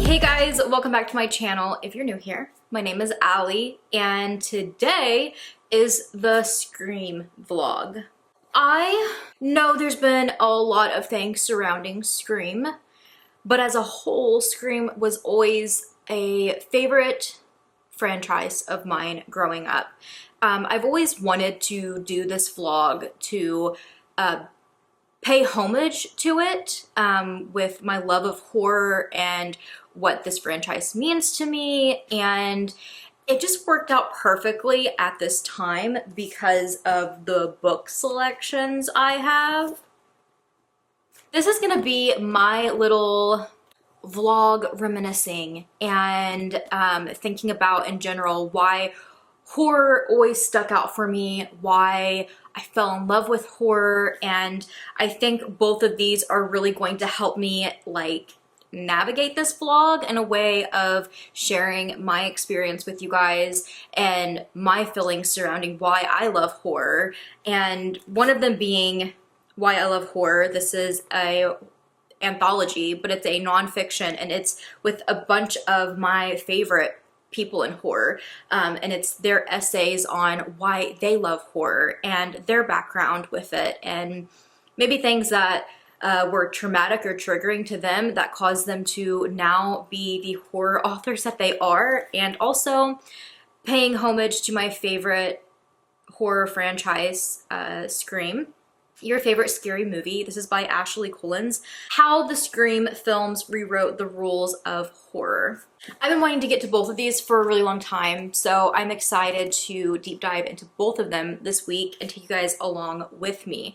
Hey guys, welcome back to my channel. If you're new here, my name is Allie, and today is the Scream vlog. I know there's been a lot of things surrounding Scream, but as a whole, Scream was always a favorite franchise of mine growing up. I've always wanted to do this vlog to pay homage to it with my love of horror and what this franchise means to me, and it just worked out perfectly at this time because of the book selections I have. This is gonna be my little vlog reminiscing and thinking about in general why horror always stuck out for me, why I fell in love with horror, and I think both of these are really going to help me like navigate this vlog in a way of sharing my experience with you guys and my feelings surrounding why I love horror. And one of them being why I love horror. This is a anthology, but it's a nonfiction, and it's with a bunch of my favorite people in horror, and it's their essays on why they love horror and their background with it, and maybe things that were traumatic or triggering to them that caused them to now be the horror authors that they are, and also paying homage to my favorite horror franchise, Scream. Your favorite scary movie. This is by Ashley Cullins. How the Scream films rewrote the rules of horror. I've been wanting to get to both of these for a really long time, so I'm excited to deep dive into both of them this week and take you guys along with me.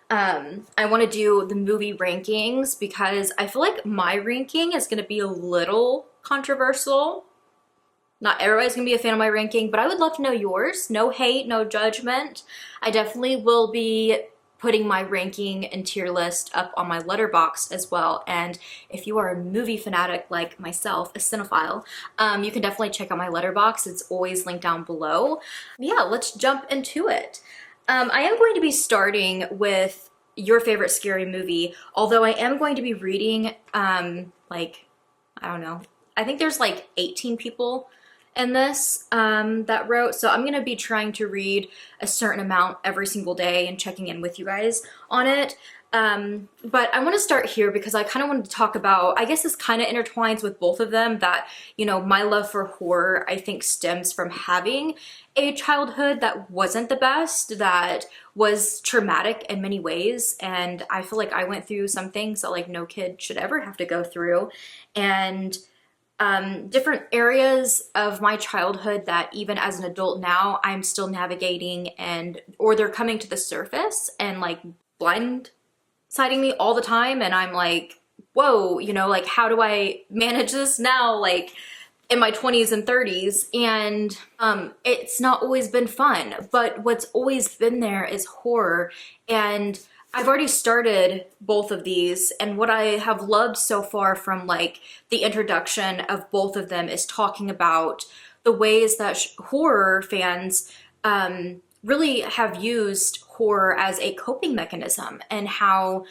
I want to do the movie rankings because I feel like my ranking is going to be a little controversial. Not everybody's gonna be a fan of my ranking, but I would love to know yours. No hate, no judgment. I definitely will be putting my ranking and tier list up on my Letterboxd as well. And if you are a movie fanatic like myself, a cinephile, you can definitely check out my Letterboxd. It's always linked down below. Yeah, let's jump into it. I am going to be starting with your favorite scary movie, although I am going to be reading, like, I don't know, I think there's like 18 people in this that wrote, so I'm gonna be trying to read a certain amount every single day and checking in with you guys on it. But I want to start here because I kind of wanted to talk about, I guess this kind of intertwines with both of them, that, you know, my love for horror I think stems from having a childhood that wasn't the best, that was traumatic in many ways, and I feel like I went through some things that like no kid should ever have to go through, and different areas of my childhood that even as an adult now I'm still navigating, and or they're coming to the surface and like blindsiding me all the time, and I'm like, whoa, you know, like how do I manage this now, like in my 20s and 30s? And it's not always been fun, but what's always been there is horror. And I've already started both of these, and what I have loved so far from like the introduction of both of them is talking about the ways that horror fans really have used horror as a coping mechanism, and how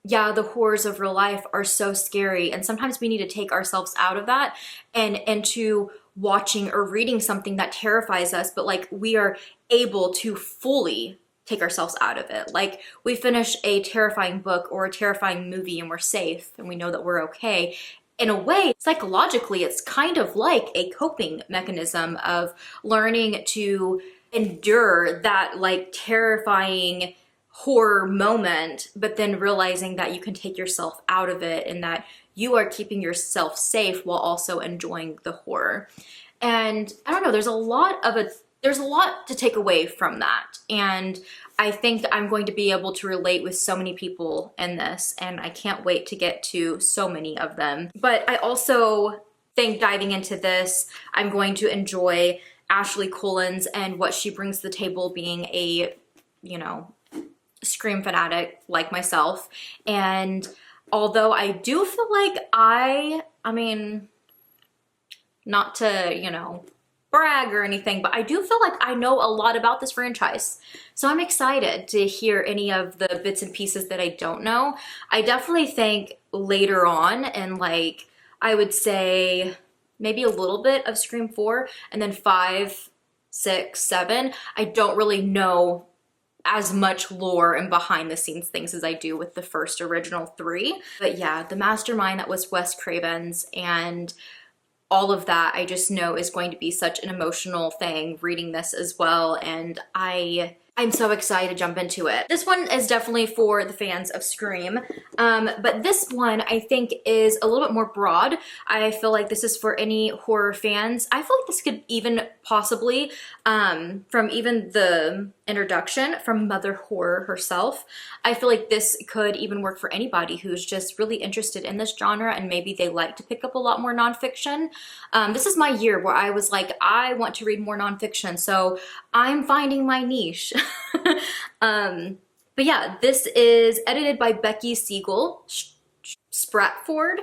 yeah, the horrors of real life are so scary, and sometimes we need to take ourselves out of that and into watching or reading something that terrifies us, but like we are able to fully take ourselves out of it. Like we finish a terrifying book or a terrifying movie and we're safe and we know that we're okay. In a way, psychologically, it's kind of like a coping mechanism of learning to endure that like terrifying horror moment, but then realizing that you can take yourself out of it and that you are keeping yourself safe while also enjoying the horror. And I don't know, there's a lot to take away from that, and I think I'm going to be able to relate with so many people in this, and I can't wait to get to so many of them. But I also think diving into this, I'm going to enjoy Ashley Cullins and what she brings to the table, being a, you know, Scream fanatic like myself. And although I do feel like I mean, not to, you know, brag or anything, but I do feel like I know a lot about this franchise. So I'm excited to hear any of the bits and pieces that I don't know. I definitely think later on, and like, I would say maybe a little bit of Scream 4, and then 5, 6, 7, I don't really know as much lore and behind the scenes things as I do with the first original 3. But yeah, the mastermind that was Wes Craven's and all of that, I just know is going to be such an emotional thing reading this as well, and I'm so excited to jump into it. This one is definitely for the fans of Scream, but this one I think is a little bit more broad. I feel like this is for any horror fans. I feel like this could even possibly, from even the introduction from Mother Horror herself, I feel like this could even work for anybody who's just really interested in this genre and maybe they like to pick up a lot more nonfiction. This is my year where I was like, I want to read more nonfiction, so I'm finding my niche. But yeah, this is edited by Becky Siegel Spratford.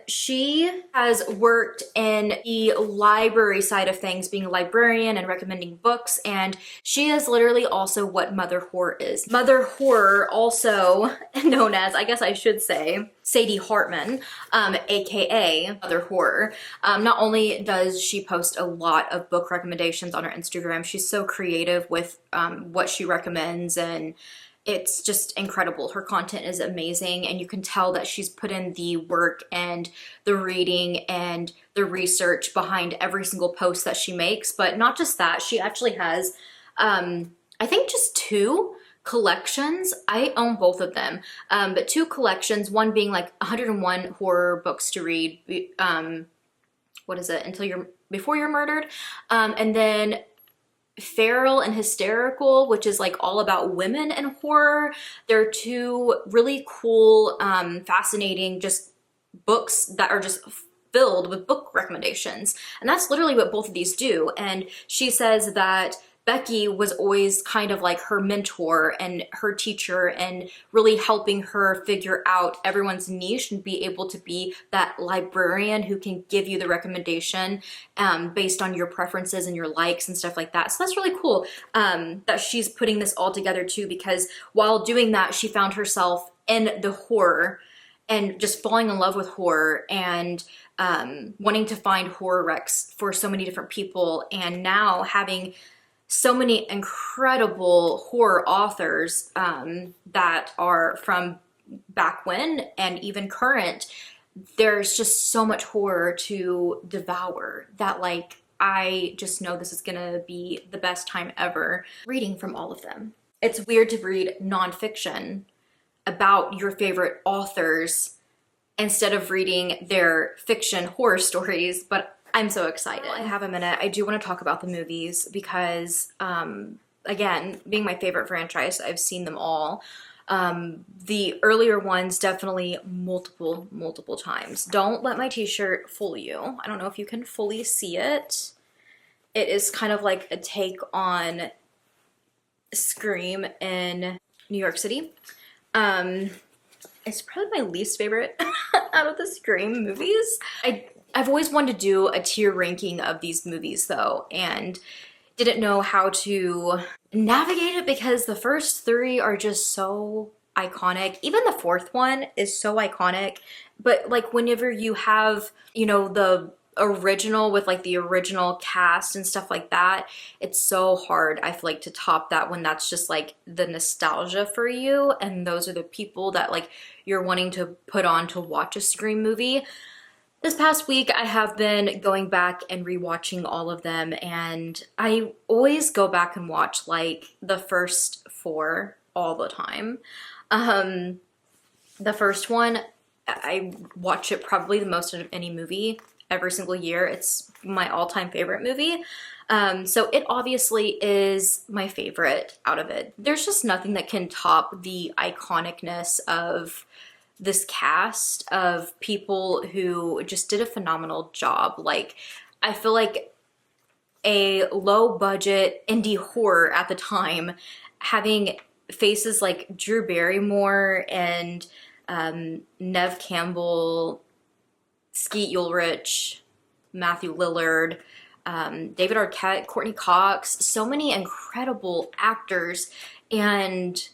She has worked in the library side of things, being a librarian and recommending books, and she is literally also what Mother Horror is. Mother Horror, also known as, I guess I should say, Sadie Hartman, aka Mother Horror. Not only does she post a lot of book recommendations on her Instagram, she's so creative with what she recommends, and it's just incredible. Her content is amazing, and you can tell that she's put in the work and the reading and the research behind every single post that she makes. But not just that, she actually has, I think just 2 collections. I own both of them, but 2 collections, one being like 101 horror books to read, what is it, before you're murdered, and then Feral and Hysterical, which is like all about women and horror. They're 2 really cool, fascinating just books that are just filled with book recommendations. And that's literally what both of these do. And she says that Becky was always kind of like her mentor and her teacher and really helping her figure out everyone's niche and be able to be that librarian who can give you the recommendation based on your preferences and your likes and stuff like that. So that's really cool that she's putting this all together too, because while doing that, she found herself in the horror and just falling in love with horror and wanting to find horror recs for so many different people, and now having so many incredible horror authors that are from back when and even current. There's just so much horror to devour that, like, I just know this is gonna be the best time ever reading from all of them. It's weird to read nonfiction about your favorite authors instead of reading their fiction horror stories, but I'm so excited. While I have a minute, I do want to talk about the movies because, again, being my favorite franchise, I've seen them all. The earlier ones definitely multiple times. Don't let my t-shirt fool you. I don't know if you can fully see it. It is kind of like a take on Scream in New York City. It's probably my least favorite out of the Scream movies. I've always wanted to do a tier ranking of these movies though, and didn't know how to navigate it because the first 3 are just so iconic. Even the 4th one is so iconic, but like whenever you have, you know, the original with like the original cast and stuff like that, it's so hard, I feel like, to top that when that's just like the nostalgia for you, and those are the people that like you're wanting to put on to watch a Scream movie. This past week, I have been going back and rewatching all of them, and I always go back and watch like the first 4 all the time. The first one, I watch it probably the most of any movie every single year. It's my all-time favorite movie. So it obviously is my favorite out of it. There's just nothing that can top the iconicness of this cast of people who just did a phenomenal job. Like, I feel like a low budget indie horror at the time, having faces like Drew Barrymore and Neve Campbell, Skeet Ulrich, Matthew Lillard, David Arquette, Courtney Cox, so many incredible actors, and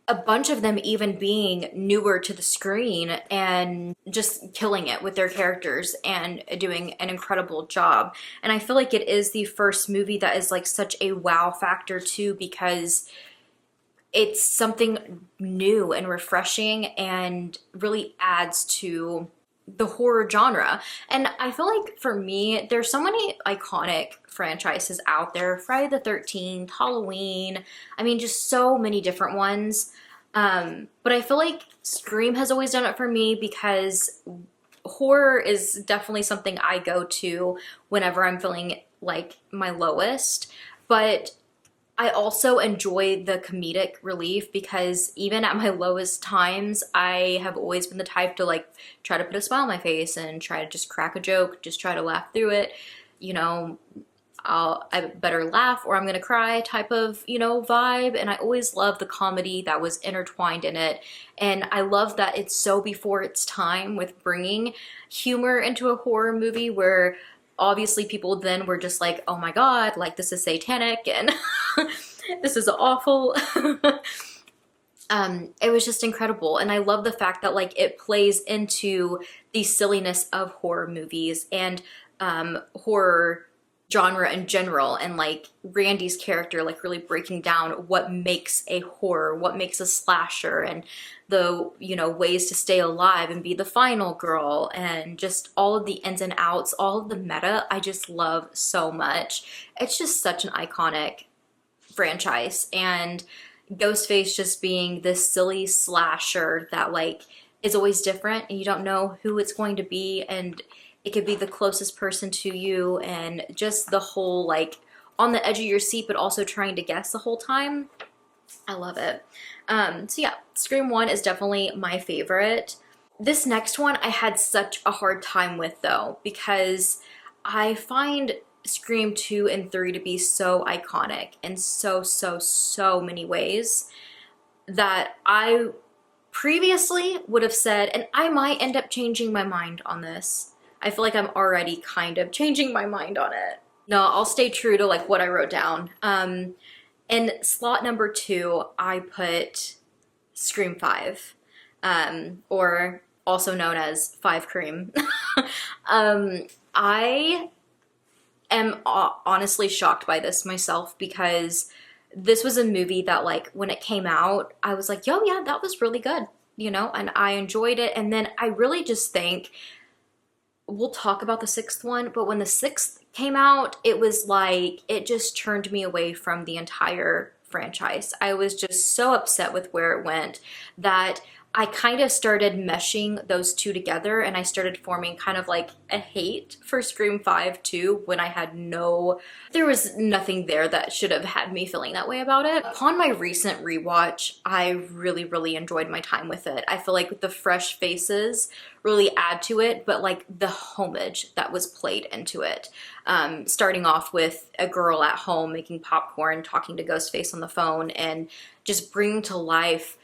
a bunch of them even being newer to the screen and just killing it with their characters and doing an incredible job. And I feel like it is the first movie that is like such a wow factor too, because it's something new and refreshing and really adds to the horror genre. And I feel like for me, there's so many iconic franchises out there. Friday the 13th, Halloween, I mean, just so many different ones. But I feel like Scream has always done it for me because horror is definitely something I go to whenever I'm feeling like my lowest. But I also enjoy the comedic relief because even at my lowest times, I have always been the type to like try to put a smile on my face and try to just crack a joke, just try to laugh through it. You know, I better laugh or I'm gonna cry type of, you know, vibe. And I always love the comedy that was intertwined in it. And I love that it's so before its time with bringing humor into a horror movie where obviously people then were just like, oh my God, like this is satanic and this is awful. It was just incredible. And I love the fact that like it plays into the silliness of horror movies and horror genre in general, and like Randy's character like really breaking down what makes a horror, what makes a slasher, and the, you know, ways to stay alive and be the final girl, and just all of the ins and outs, all of the meta I just love so much. It's just such an iconic franchise, and Ghostface just being this silly slasher that like is always different and you don't know who it's going to be, and it could be the closest person to you, and just the whole like on the edge of your seat but also trying to guess the whole time. I love it. So yeah, Scream 1 is definitely my favorite. This next one I had such a hard time with though, because I find Scream 2 and 3 to be so iconic in so many ways that I previously would have said, and I might end up changing my mind on this. I feel like I'm already kind of changing my mind on it. No, I'll stay true to like what I wrote down. In slot number 2, I put Scream 5, or also known as 5 Cream. I am honestly shocked by this myself because this was a movie that like when it came out, I was like, yo, yeah, that was really good, you know, and I enjoyed it. And then I really just think, we'll talk about the 6th one, but when the 6th came out, it was like, it just turned me away from the entire franchise. I was just so upset with where it went that I kind of started meshing those two together, and I started forming kind of like a hate for Scream 5 too, when I had there was nothing there that should have had me feeling that way about it. Upon my recent rewatch, I really enjoyed my time with it. I feel like the fresh faces really add to it, but like the homage that was played into it. Starting off with a girl at home making popcorn, talking to Ghostface on the phone, and just bringing to life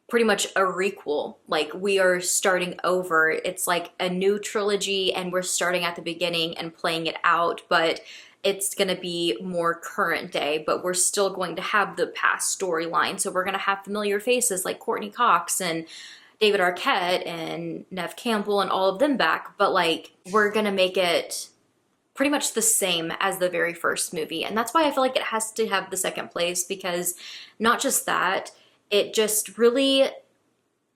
pretty much a requel. Like we are starting over. It's like a new trilogy and we're starting at the beginning and playing it out, but it's gonna be more current day, but we're still going to have the past storyline. So we're gonna have familiar faces like Courtney Cox and David Arquette and Neve Campbell and all of them back, but like we're gonna make it pretty much the same as the very first movie. And that's why I feel like it has to have the second place, because not just that, it just really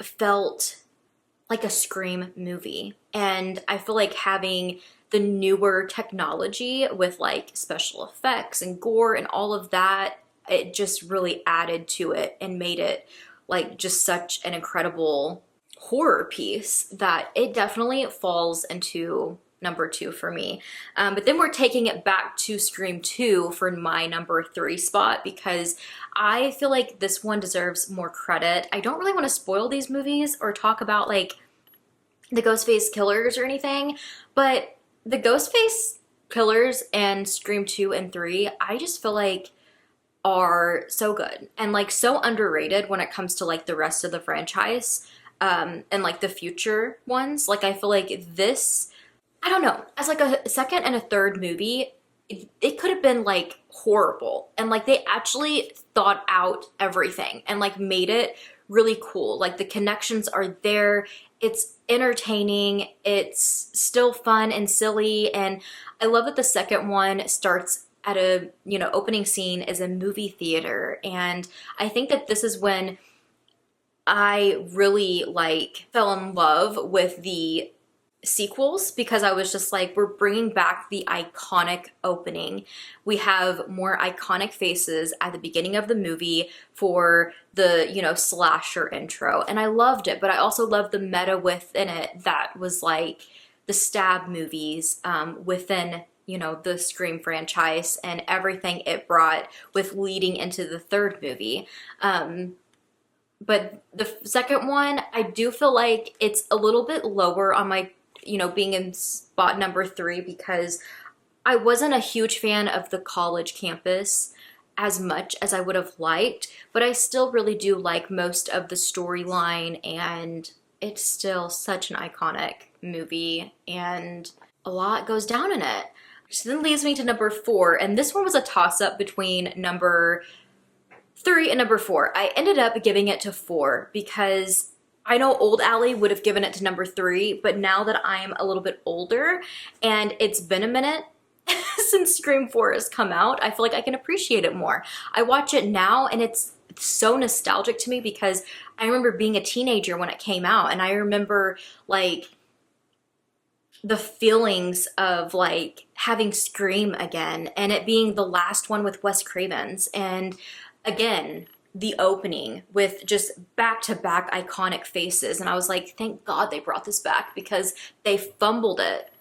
felt like a Scream movie. And I feel like having the newer technology with like special effects and gore and all of that, it just really added to it and made it like just such an incredible horror piece that it definitely falls into number 2 for me. But then we're taking it back to Scream 2 for my number 3 spot, because I feel like this one deserves more credit. I don't really want to spoil these movies or talk about like the Ghostface killers or anything, but the Ghostface killers and Scream 2 and 3, I just feel like are so good and like so underrated when it comes to like the rest of the franchise, and like the future ones. Like I feel like this, I don't know, as like a second and a third movie, it could have been like horrible, and like they actually thought out everything and like made it really cool. Like the connections are there, it's entertaining, it's still fun and silly. And I love that the second one starts at a, you know, opening scene is a movie theater. And I think that this is when I really like fell in love with the sequels, because I was just like, we're bringing back the iconic opening. We have more iconic faces at the beginning of the movie for the, you know, slasher intro, and I loved it. But I also loved the meta within it that was like the stab movies within, you know, the Scream franchise and everything it brought with leading into the third movie. But the second one, I do feel like it's a little bit lower on my, you know, being in spot number 3, because I wasn't a huge fan of the college campus as much as I would have liked, but I still really do like most of the storyline, and it's still such an iconic movie and a lot goes down in it. Which then leads me to number 4, and this one was a toss-up between number 3 and number 4. I ended up giving it to 4 because I know old Allie would have given it to number 3, but now that I'm a little bit older and it's been a minute since Scream 4 has come out, I feel like I can appreciate it more. I watch it now and it's so nostalgic to me because I remember being a teenager when it came out, and I remember like the feelings of like having Scream again and it being the last one with Wes Craven's, and again, the opening with just back-to-back iconic faces. And I was like, thank God they brought this back, because they fumbled it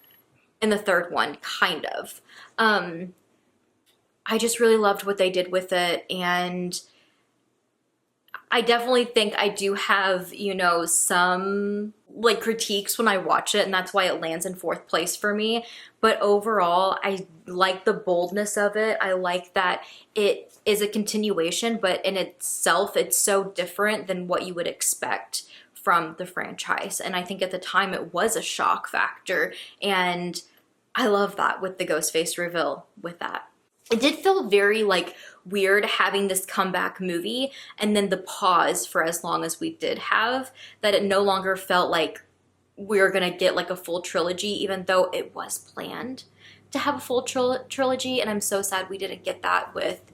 in the third one, kind of. I just really loved what they did with it, and I definitely think I do have, you know, some like critiques when I watch it, and that's why it lands in 4th place for me. But overall, I like the boldness of it. I like that it is a continuation, but in itself, it's so different than what you would expect from the franchise. And I think at the time it was a shock factor, and I love that with the Ghostface reveal with that. It did feel very like weird having this comeback movie and then the pause for as long as we did have, that it no longer felt like we were gonna get like a full trilogy, even though it was planned to have a full trilogy. And I'm so sad we didn't get that with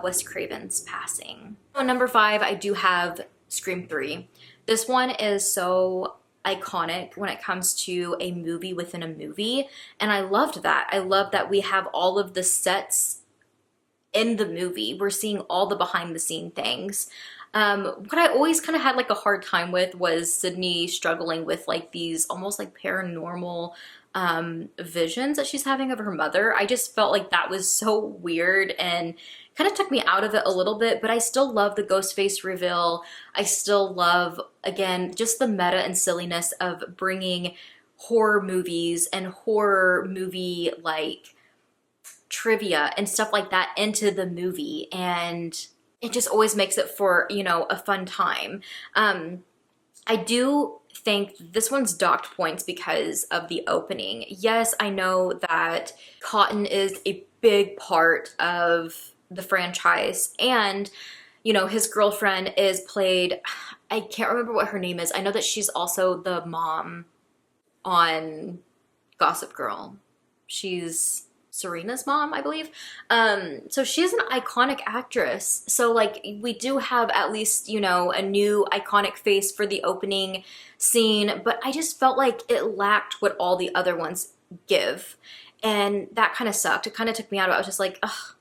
Wes Craven's passing. On number 5, I do have Scream 3. This one is so iconic when it comes to a movie within a movie, and I loved that. I love that we have all of the sets in the movie. We're seeing all the behind the scene things. What I always kind of had like a hard time with was Sydney struggling with like these almost like paranormal visions that she's having of her mother. I just felt like that was so weird and kind of took me out of it a little bit, but I still love the Ghostface reveal. I still love, again, just the meta and silliness of bringing horror movies and horror movie like trivia and stuff like that into the movie, and it just always makes it for, you know, a fun time. I do think this one's docked points because of the opening. Yes, I know that Cotton is a big part of the franchise, and you know, his girlfriend is played, I can't remember what her name is. I know that she's also the mom on Gossip Girl. She's Serena's mom, I believe. So she's an iconic actress. So like we do have at least, you know, a new iconic face for the opening scene, but I just felt like it lacked what all the other ones give. And that kind of sucked. It kind of took me out of it. I was just like, ugh.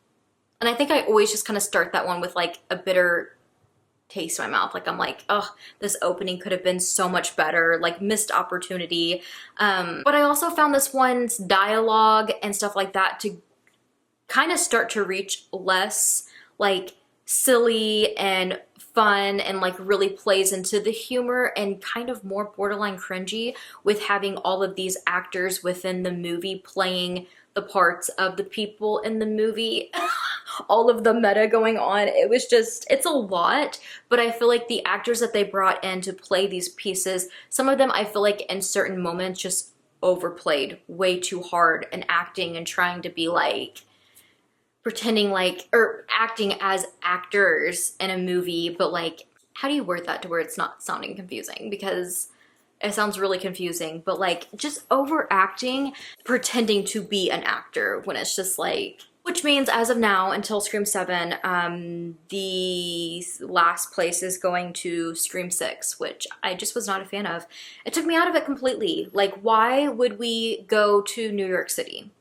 And I think I always just kind of start that one with like a bitter taste in my mouth. Like I'm like, oh, this opening could have been so much better, like missed opportunity. But I also found this one's dialogue and stuff like that to kind of start to reach less like silly and fun, and like really plays into the humor and kind of more borderline cringy with having all of these actors within the movie playing the parts of the people in the movie. All of the meta going on. It was just, it's a lot, but I feel like the actors that they brought in to play these pieces, some of them I feel like in certain moments just overplayed way too hard and acting and trying to be like, pretending like, or acting as actors in a movie, but like, how do you word that to where it's not sounding confusing? Because it sounds really confusing, but like just overacting, pretending to be an actor when it's just like, which means as of now, until Scream 7, the last place is going to Scream 6, which I just was not a fan of. It took me out of it completely. Like, why would we go to New York City?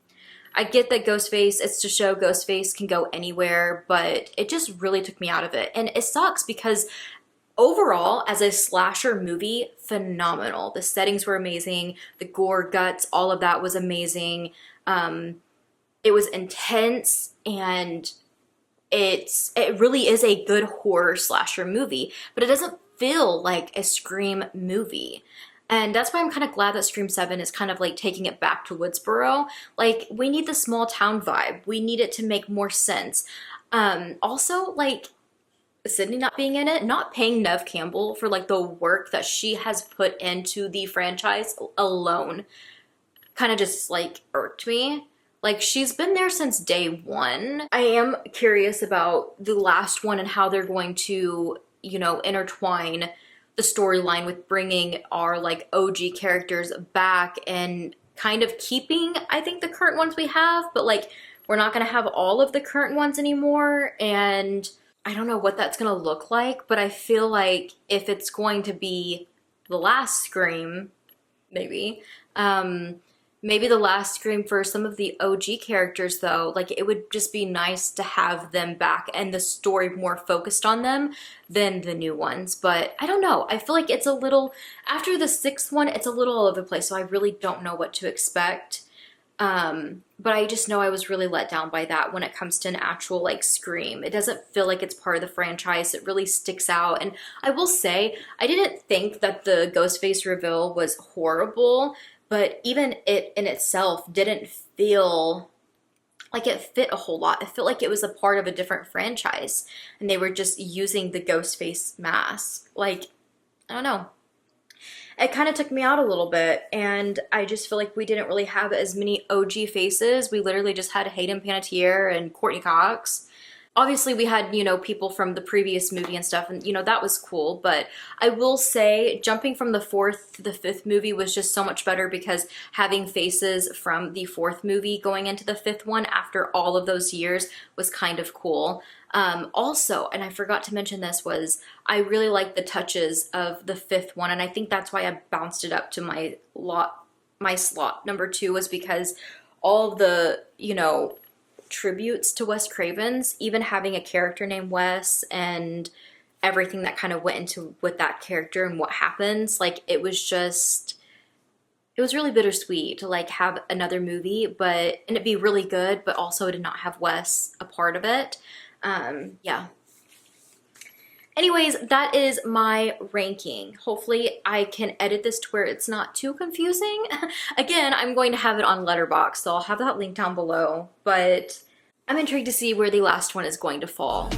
I get that Ghostface, it's to show Ghostface can go anywhere, but it just really took me out of it. And it sucks because overall, as a slasher movie, phenomenal. The settings were amazing. The gore, guts, all of that was amazing. It was intense, and it really is a good horror slasher movie, but it doesn't feel like a Scream movie. And that's why I'm kind of glad that Scream 7 is kind of like taking it back to Woodsboro. Like, we need the small town vibe. We need it to make more sense. Also, like, Sydney not being in it, not paying Neve Campbell for like the work that she has put into the franchise alone kind of just like irked me. Like, she's been there since day one. I am curious about the last one and how they're going to, you know, intertwine the storyline with bringing our like OG characters back and kind of keeping, I think, the current ones we have, but like we're not gonna have all of the current ones anymore. And I don't know what that's gonna look like, but I feel like if it's going to be the last Scream, maybe, maybe the last Scream for some of the OG characters though, like it would just be nice to have them back and the story more focused on them than the new ones. But I don't know, I feel like it's a little, after the 6th one, it's a little all over the place, so I really don't know what to expect. But I just know I was really let down by that when it comes to an actual like Scream. It doesn't feel like it's part of the franchise. It really sticks out. And I will say, I didn't think that the Ghostface reveal was horrible, but even it in itself didn't feel like it fit a whole lot. It felt like it was a part of a different franchise and they were just using the Ghostface mask. Like, I don't know. It kind of took me out a little bit, and I just feel like we didn't really have as many OG faces. We literally just had Hayden Panettiere and Courtney Cox. Obviously, we had, you know, people from the previous movie and stuff, and, you know, that was cool. But I will say, jumping from the 4th to the 5th movie was just so much better because having faces from the 4th movie going into the 5th one after all of those years was kind of cool. Also, and I forgot to mention this, was I really like the touches of the 5th one, and I think that's why I bounced it up to my slot number 2, was because all of the, you know, tributes to Wes Craven's, even having a character named Wes and everything that kind of went into with that character and what happens, like it was really bittersweet to like have another movie and it be really good, but also to not have Wes a part of it. Yeah. Anyways, that is my ranking. Hopefully I can edit this to where it's not too confusing. Again, I'm going to have it on Letterboxd, so I'll have that link down below, but I'm intrigued to see where the last one is going to fall.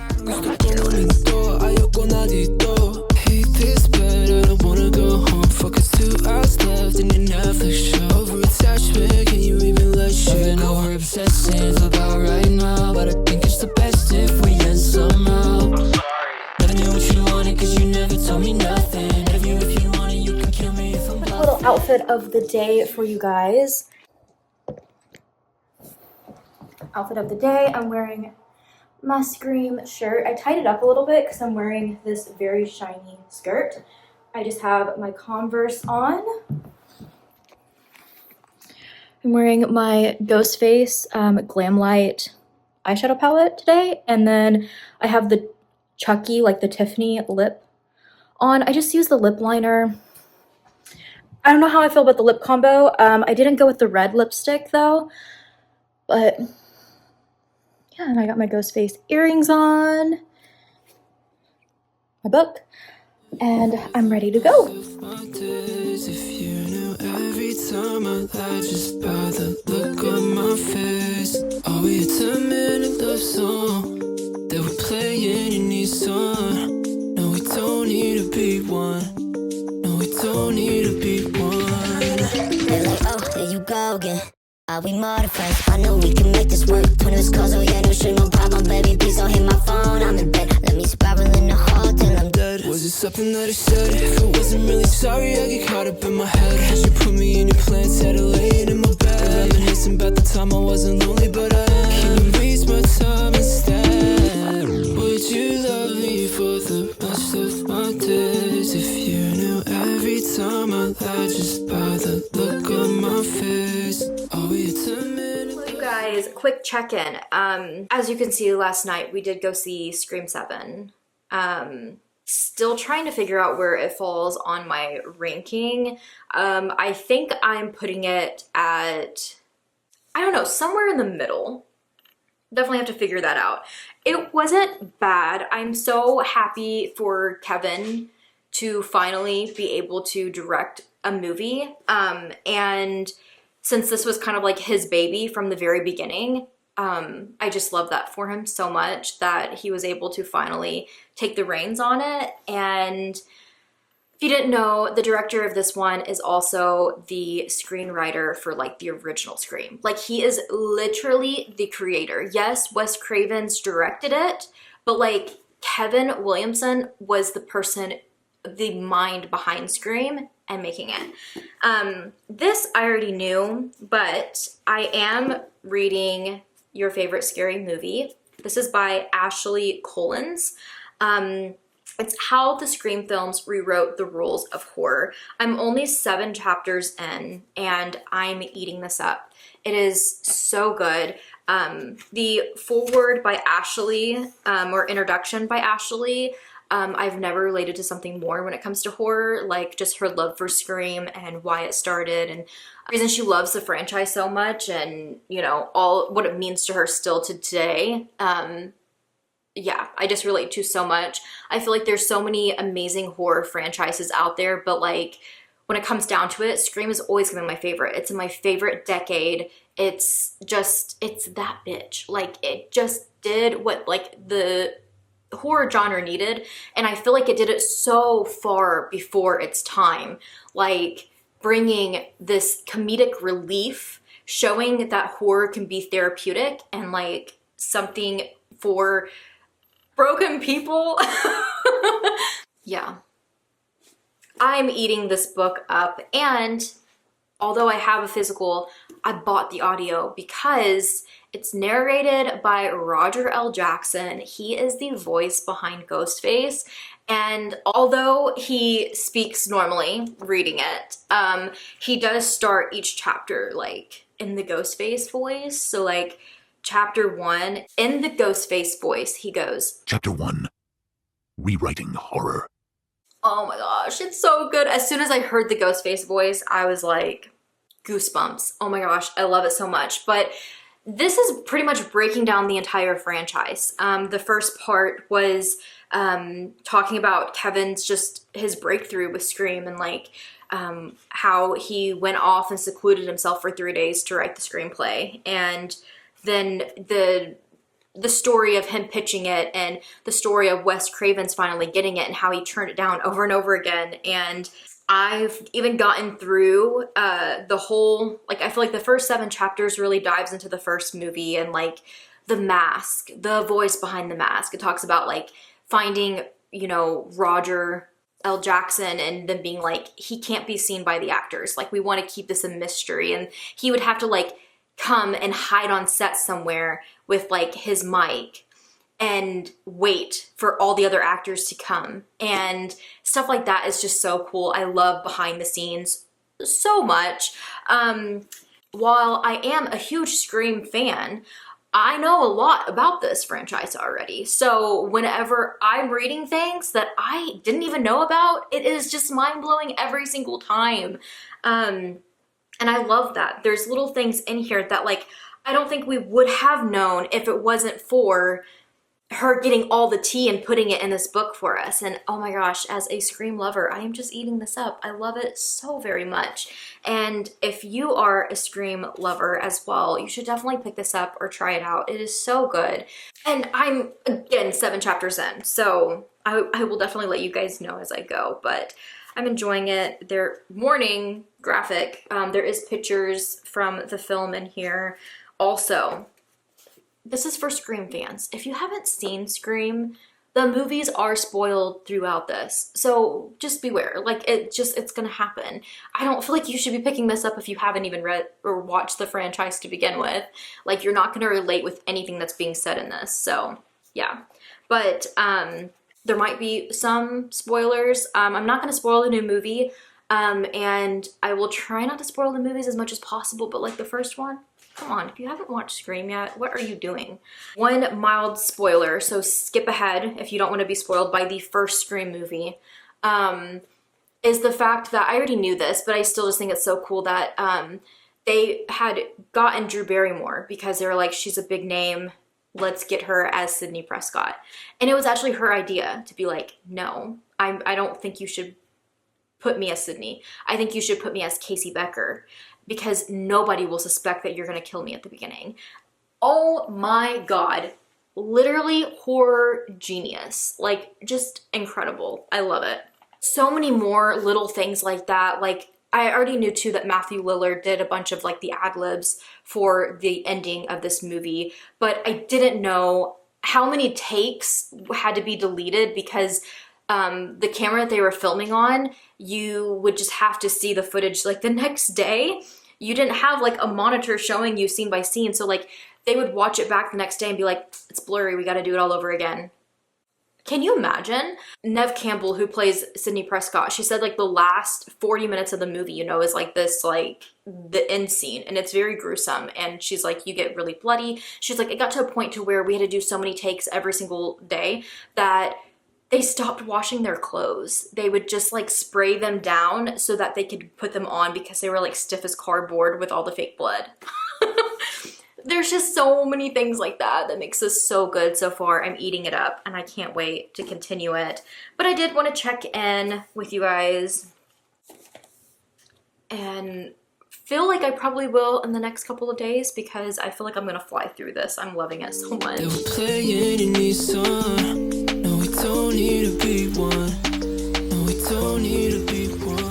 Outfit of the day for you guys. Outfit of the day, I'm wearing my Scream shirt. I tied it up a little bit because I'm wearing this very shiny skirt. I just have my Converse on. I'm wearing my Ghostface Glam Light eyeshadow palette today, and then I have the Chucky, like the Tiffany lip on. I just used the lip liner. I don't know how I feel about the lip combo. I didn't go with the red lipstick though, but yeah, and I got my Ghostface earrings on, my book, and I'm ready to go. Don't need to be one. They're like, oh, We modified, I know we can make this work. 20 calls, oh yeah, no stream, no problem, baby. Please don't hit my phone, I'm in bed. Let me spiral in the hall till I'm dead. Was it something that I said? If it wasn't really sorry, I get caught up in my head. As you put me in your plans, had to lay it in my bed. Reminiscing about the time I wasn't lonely, but I am. Can you waste my time instead? Would you love me for the rest of my days? If you knew every time I lied just by the look on my face. Oh, it's a minute. So you guys, quick check-in. As you can see, last night we did go see Scream 7. Still trying to figure out where it falls on my ranking. I think I'm putting it at, I don't know, somewhere in the middle. Definitely have to figure that out. It wasn't bad. I'm so happy for Kevin to finally be able to direct a movie. And since this was kind of like his baby from the very beginning, I just love that for him so much that he was able to finally take the reins on it. And if you didn't know, the director of this one is also the screenwriter for like the original Scream. Like he is literally the creator. Yes, Wes Craven's directed it, but like Kevin Williamson was the person, the mind behind Scream and making it. This I already knew, but I am reading Your Favorite Scary Movie. This is by Ashley Cullins. It's how the Scream films rewrote the rules of horror. I'm only 7 chapters in and I'm eating this up. It is so good. The foreword by Ashley, or introduction by Ashley, I've never related to something more when it comes to horror, like just her love for Scream and why it started and the reason she loves the franchise so much and, you know, all what it means to her still to today. Yeah, I just relate to so much. I feel like there's so many amazing horror franchises out there, but like when it comes down to it, Scream is always gonna be my favorite. It's in my favorite decade. It's that bitch. Like it just did what like the horror genre needed, and I feel like it did it so far before its time, like bringing this comedic relief, showing that horror can be therapeutic and like something for broken people. Yeah, I'm eating this book up, and although I have a physical, I bought the audio because it's narrated by Roger L. Jackson. He is the voice behind Ghostface. And although he speaks normally reading it, he does start each chapter like in the Ghostface voice. So like chapter 1, in the Ghostface voice, he goes, Chapter 1, Rewriting Horror. oh my gosh, it's so good. As soon as I heard the Ghostface voice, I was like, goosebumps. Oh my gosh, I love it so much. But this is pretty much breaking down the entire franchise. The first part was talking about Kevin's just his breakthrough with Scream and like how he went off and secluded himself for 3 days to write the screenplay. And then the story of him pitching it and the story of Wes Craven's finally getting it and how he turned it down over and over again. And I've even gotten through the whole, like I feel like the first 7 chapters really dives into the first movie and like the mask, the voice behind the mask. It talks about like finding, you know, Roger L. Jackson and then being like, he can't be seen by the actors. Like we want to keep this a mystery. And he would have to like come and hide on set somewhere with like his mic and wait for all the other actors to come. And stuff like that is just so cool. I love behind the scenes so much. While I am a huge Scream fan, I know a lot about this franchise already. So whenever I'm reading things that I didn't even know about, it is just mind-blowing every single time. And I love that. There's little things in here that like, I don't think we would have known if it wasn't for her getting all the tea and putting it in this book for us. And oh my gosh, as a Scream lover, I am just eating this up. I love it so very much. And if you are a Scream lover as well, you should definitely pick this up or try it out. It is so good. And I'm, again, 7 chapters in, so I will definitely let you guys know as I go. But I'm enjoying it. Their warning graphic, there is pictures from the film in here. Also, this is for Scream fans. If you haven't seen Scream, the movies are spoiled throughout this. So just beware, like it's gonna happen. I don't feel like you should be picking this up if you haven't even read or watched the franchise to begin with. Like, you're not gonna relate with anything that's being said in this, so yeah. But there might be some spoilers. I'm not gonna spoil the new movie, and I will try not to spoil the movies as much as possible, but like the first one, come on, if you haven't watched Scream yet, what are you doing? One mild spoiler, so skip ahead if you don't want to be spoiled by the first Scream movie, is the fact that I already knew this, but I still just think it's so cool that they had gotten Drew Barrymore because they were like, she's a big name, let's get her as Sidney Prescott. And it was actually her idea to be like, no, I don't think you should put me as Sidney. I think you should put me as Casey Becker, because nobody will suspect that you're gonna kill me at the beginning. Oh my God, literally horror genius. Like, just incredible. I love it. So many more little things like that. Like, I already knew too that Matthew Lillard did a bunch of like the ad-libs for the ending of this movie, but I didn't know how many takes had to be deleted because the camera that they were filming on, you would just have to see the footage like the next day. You didn't have like a monitor showing you scene by scene, so like they would watch it back the next day and be like, it's blurry, we gotta do it all over again. Can you imagine? Neve Campbell, who plays Sidney Prescott, she said like the last 40 minutes of the movie, you know, is like this, like the end scene, and it's very gruesome, and she's like, you get really bloody. She's like, it got to a point to where we had to do so many takes every single day that they stopped washing their clothes. They would just like spray them down so that they could put them on because they were like stiff as cardboard with all the fake blood. There's just so many things like that that makes this so good so far. I'm eating it up and I can't wait to continue it. But I did want to check in with you guys and feel like I probably will in the next couple of days because I feel like I'm gonna fly through this. I'm loving it so much. They were playing in Nissan. No, we don't need to be one. No, we don't need to be one.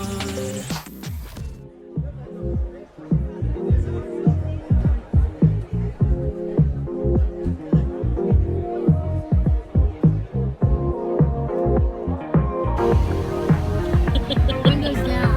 Windows down.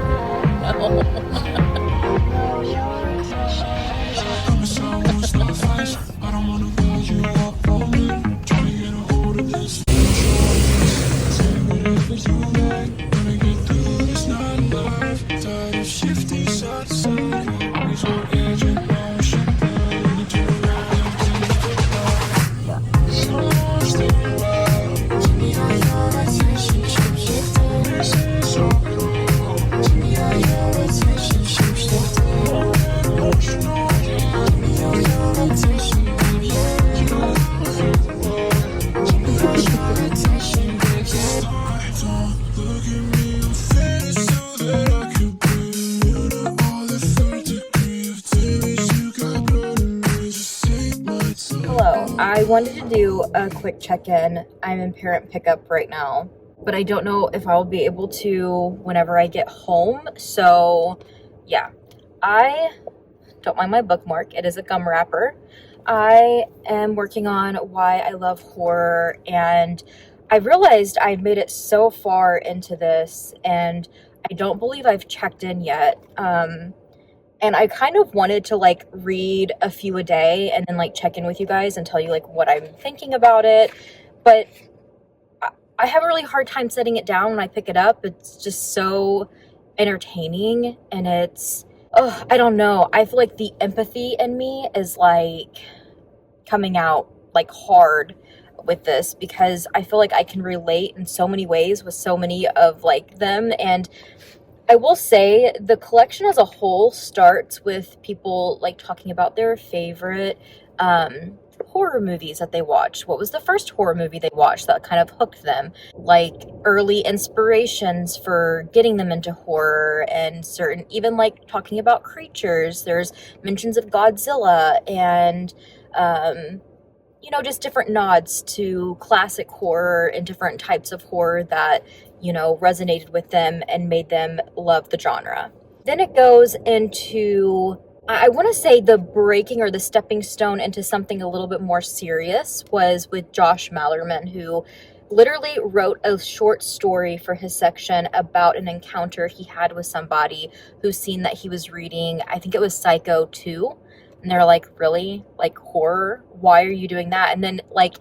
I wanted to do a quick check-in. I'm in parent pickup right now, but I don't know if I'll be able to whenever I get home. So yeah, I don't mind my bookmark. It is a gum wrapper. I am working on why I love horror, and I realized I've made it so far into this and I don't believe I've checked in yet. And I kind of wanted to like read a few a day and then like check in with you guys and tell you like what I'm thinking about it. But I have a really hard time setting it down when I pick it up. It's just so entertaining and it's, oh, I don't know. I feel like the empathy in me is like coming out like hard with this because I feel like I can relate in so many ways with so many of like them. And I will say the collection as a whole starts with people like talking about their favorite horror movies that they watched. What was the first horror movie they watched that kind of hooked them? Like early inspirations for getting them into horror and certain, even like talking about creatures. There's mentions of Godzilla and, you know, just different nods to classic horror and different types of horror that you know, resonated with them and made them love the genre. Then it goes into, I want to say the breaking or the stepping stone into something a little bit more serious was with Josh Mallerman, who literally wrote a short story for his section about an encounter he had with somebody who's seen that he was reading, I think it was Psycho 2. And they're like, really? Like, horror? Why are you doing that? And then, like,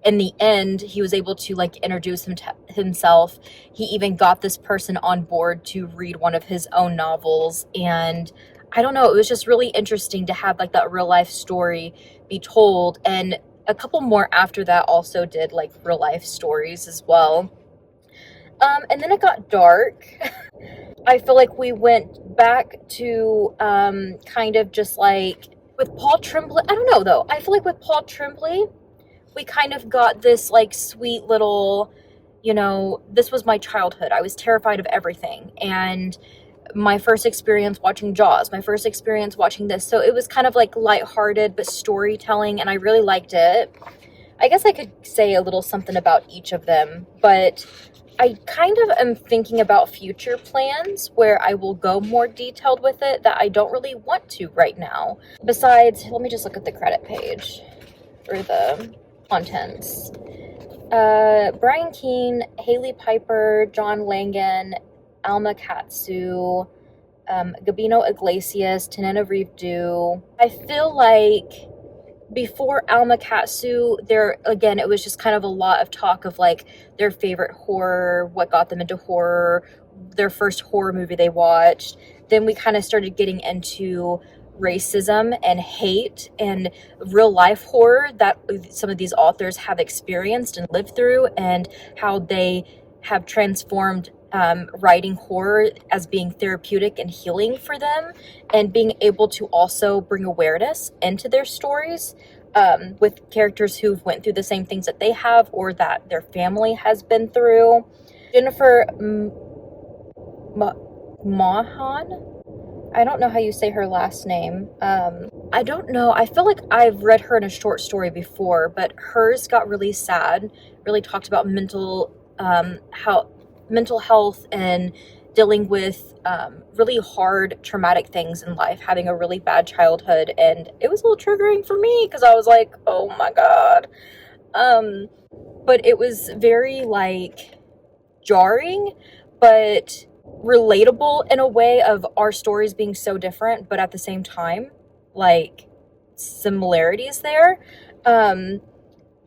in the end, he was able to, like, introduce himself. He even got this person on board to read one of his own novels. And I don't know, it was just really interesting to have, like, that real life story be told. And a couple more after that also did, like, real life stories as well. And then it got dark. I feel like we went back to kind of just like with Paul Tremblay. I don't know though. I feel like with Paul Tremblay, we kind of got this like sweet little, you know, this was my childhood. I was terrified of everything. And my first experience watching Jaws, my first experience watching this. So it was kind of like lighthearted, but storytelling. And I really liked it. I guess I could say a little something about each of them, but I kind of am thinking about future plans where I will go more detailed with it that I don't really want to right now. Besides, let me just look at the credit page or the contents. Brian Keene, Haley Piper, John Langan, Alma Katsu, Gabino Iglesias, Tanena Reeve-Dew. I feel like before Alma Katsu, there, again, it was just kind of a lot of talk of, like, their favorite horror, what got them into horror, their first horror movie they watched. Then we kind of started getting into racism and hate and real life horror that some of these authors have experienced and lived through, and how they have transformed writing horror as being therapeutic and healing for them, and being able to also bring awareness into their stories with characters who've went through the same things that they have or that their family has been through. Jennifer Mahan, I don't know how you say her last name. I don't know. I feel like I've read her in a short story before, but hers got really sad, really talked about mental health and dealing with really hard traumatic things in life, having a really bad childhood. And it was a little triggering for me because I was like, oh my God. But it was very like jarring, but relatable in a way of our stories being so different, but at the same time, like similarities there. And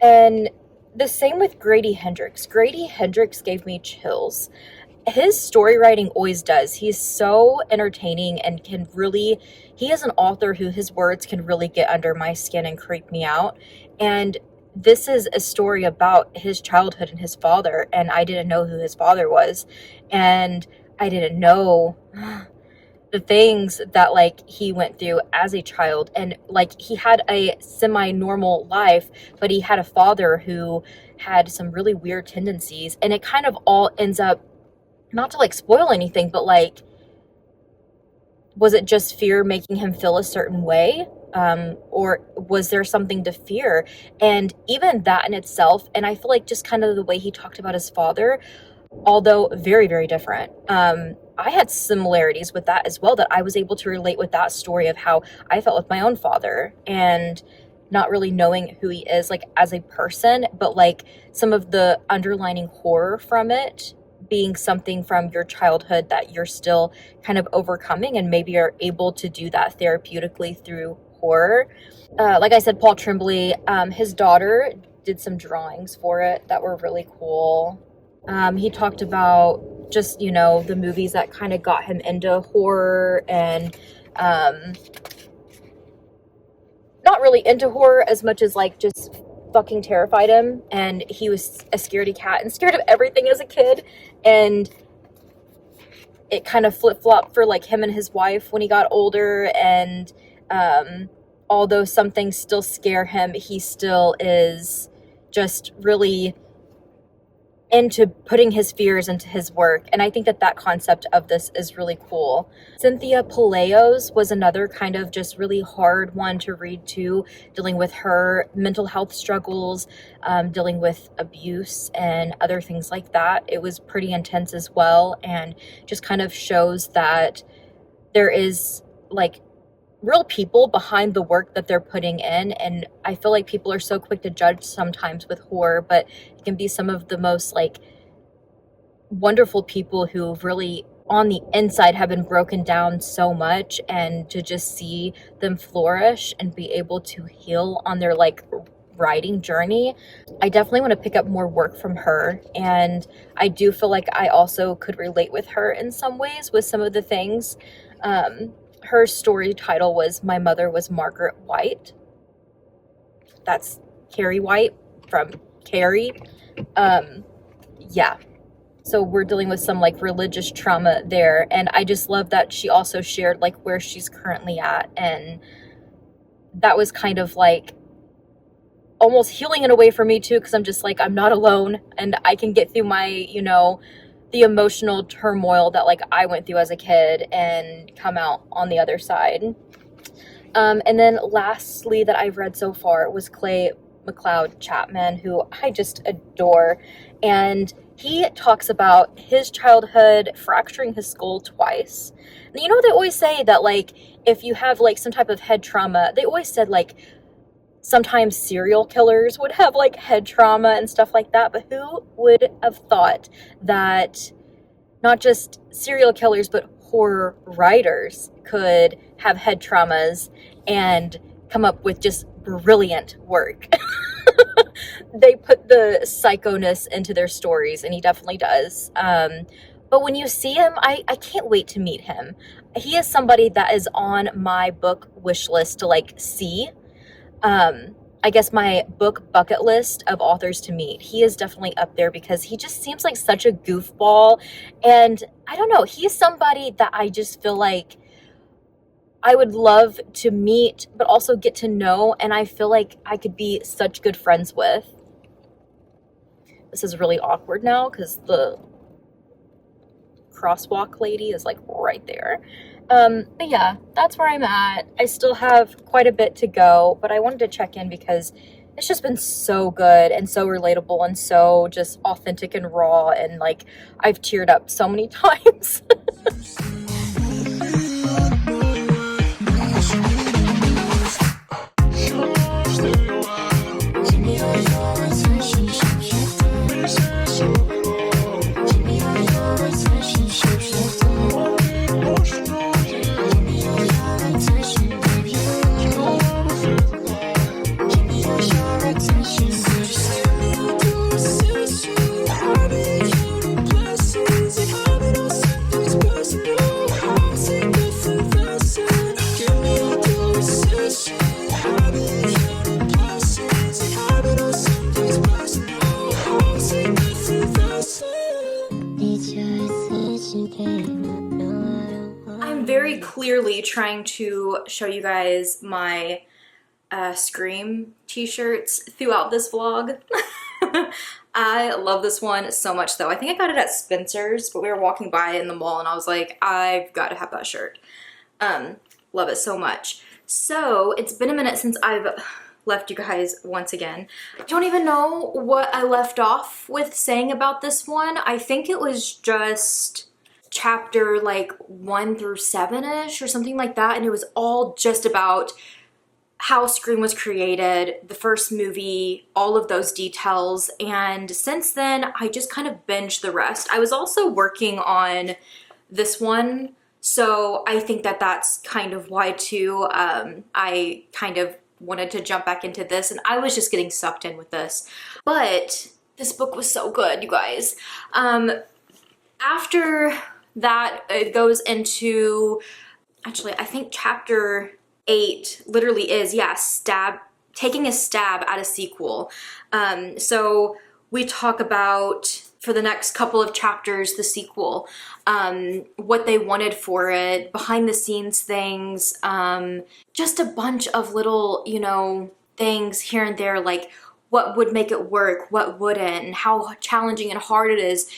the same with Grady Hendrix. Grady Hendrix gave me chills. His story writing always does. He's so entertaining and he is an author who his words can really get under my skin and creep me out. And this is a story about his childhood and his father, and I didn't know who his father was. And I didn't know the things that like he went through as a child, and like he had a semi-normal life, but he had a father who had some really weird tendencies, and it kind of all ends up, not to like spoil anything, but like, was it just fear making him feel a certain way? Or was there something to fear? And even that in itself, and I feel like just kind of the way he talked about his father, although very, very different, I had similarities with that as well, that I was able to relate with that story of how I felt with my own father, and not really knowing who he is like as a person, but like some of the underlining horror from it being something from your childhood that you're still kind of overcoming, and maybe are able to do that therapeutically through horror. Like I said, Paul Tremblay, his daughter did some drawings for it that were really cool. He talked about just, you know, the movies that kind of got him into horror, and not really into horror as much as like just fucking terrified him. And he was a scaredy cat and scared of everything as a kid. And it kind of flip-flopped for like him and his wife when he got older. And although some things still scare him, he still is just really into putting his fears into his work. And I think that that concept of this is really cool. Cynthia Palaeos was another kind of just really hard one to read too, dealing with her mental health struggles, dealing with abuse and other things like that. It was pretty intense as well, and just kind of shows that there is like real people behind the work that they're putting in. And I feel like people are so quick to judge sometimes with horror, but it can be some of the most like wonderful people who really on the inside have been broken down so much, and to just see them flourish and be able to heal on their like writing journey. I definitely want to pick up more work from her, and I do feel like I also could relate with her in some ways with some of the things. Her story title was My Mother Was Margaret White. That's Carrie White from Carrie. Yeah. So we're dealing with some like religious trauma there. And I just love that she also shared like where she's currently at. And that was kind of like almost healing in a way for me too, because I'm just like, I'm not alone, and I can get through my, you know, the emotional turmoil that like I went through as a kid and come out on the other side. And then lastly that I've read so far was Clay McLeod Chapman, who I just adore. And he talks about his childhood fracturing his skull twice. And you know, they always say that like if you have like some type of head trauma, they always said like sometimes serial killers would have like head trauma and stuff like that, but who would have thought that not just serial killers, but horror writers could have head traumas and come up with just brilliant work. They put the psychoness into their stories, and he definitely does. But when you see him, I can't wait to meet him. He is somebody that is on my book wish list to like see. I guess my book bucket list of authors to meet. He is definitely up there because he just seems like such a goofball. And I don't know, he's somebody that I just feel like I would love to meet, but also get to know. And I feel like I could be such good friends with. This is really awkward now because the crosswalk lady is like right there. But yeah, that's where I'm at. I still have quite a bit to go, but I wanted to check in because it's just been so good and so relatable and so just authentic and raw, and like I've teared up so many times. I'm very clearly trying to show you guys my Scream t-shirts throughout this vlog. I love this one so much though. I think I got it at Spencer's, but we were walking by it in the mall and I was like, I've got to have that shirt. Love it so much. So it's been a minute since I've left you guys once again. I don't even know what I left off with saying about this one. I think it was just chapter like 1 through 7-ish or something like that, and it was all just about how Scream was created, the first movie, all of those details. And since then I just kind of binged the rest. I was also working on this one, so I think that that's kind of why too. I kind of wanted to jump back into this, and I was just getting sucked in with this. But this book was so good, you guys. After that, it goes into, actually, I think chapter 8 literally is, yeah, taking a stab at a sequel. So we talk about, for the next couple of chapters, the sequel, what they wanted for it, behind the scenes things, just a bunch of little, you know, things here and there, like what would make it work, what wouldn't, and how challenging and hard it is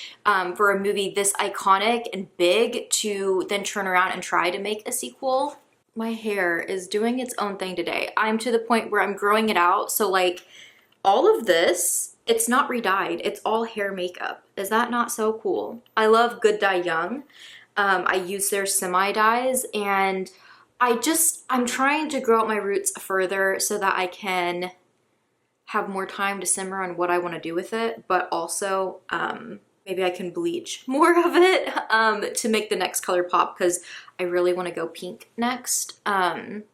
for a movie this iconic and big to then turn around and try to make a sequel. My hair is doing its own thing today. I'm to the point where I'm growing it out, so like all of this, it's not re-dyed, it's all hair makeup. Is that not so cool? I love Good Dye Young. I use their semi-dyes, and I'm trying to grow out my roots further so that I can have more time to simmer on what I want to do with it, but also maybe I can bleach more of it to make the next color pop, because I really want to go pink next. But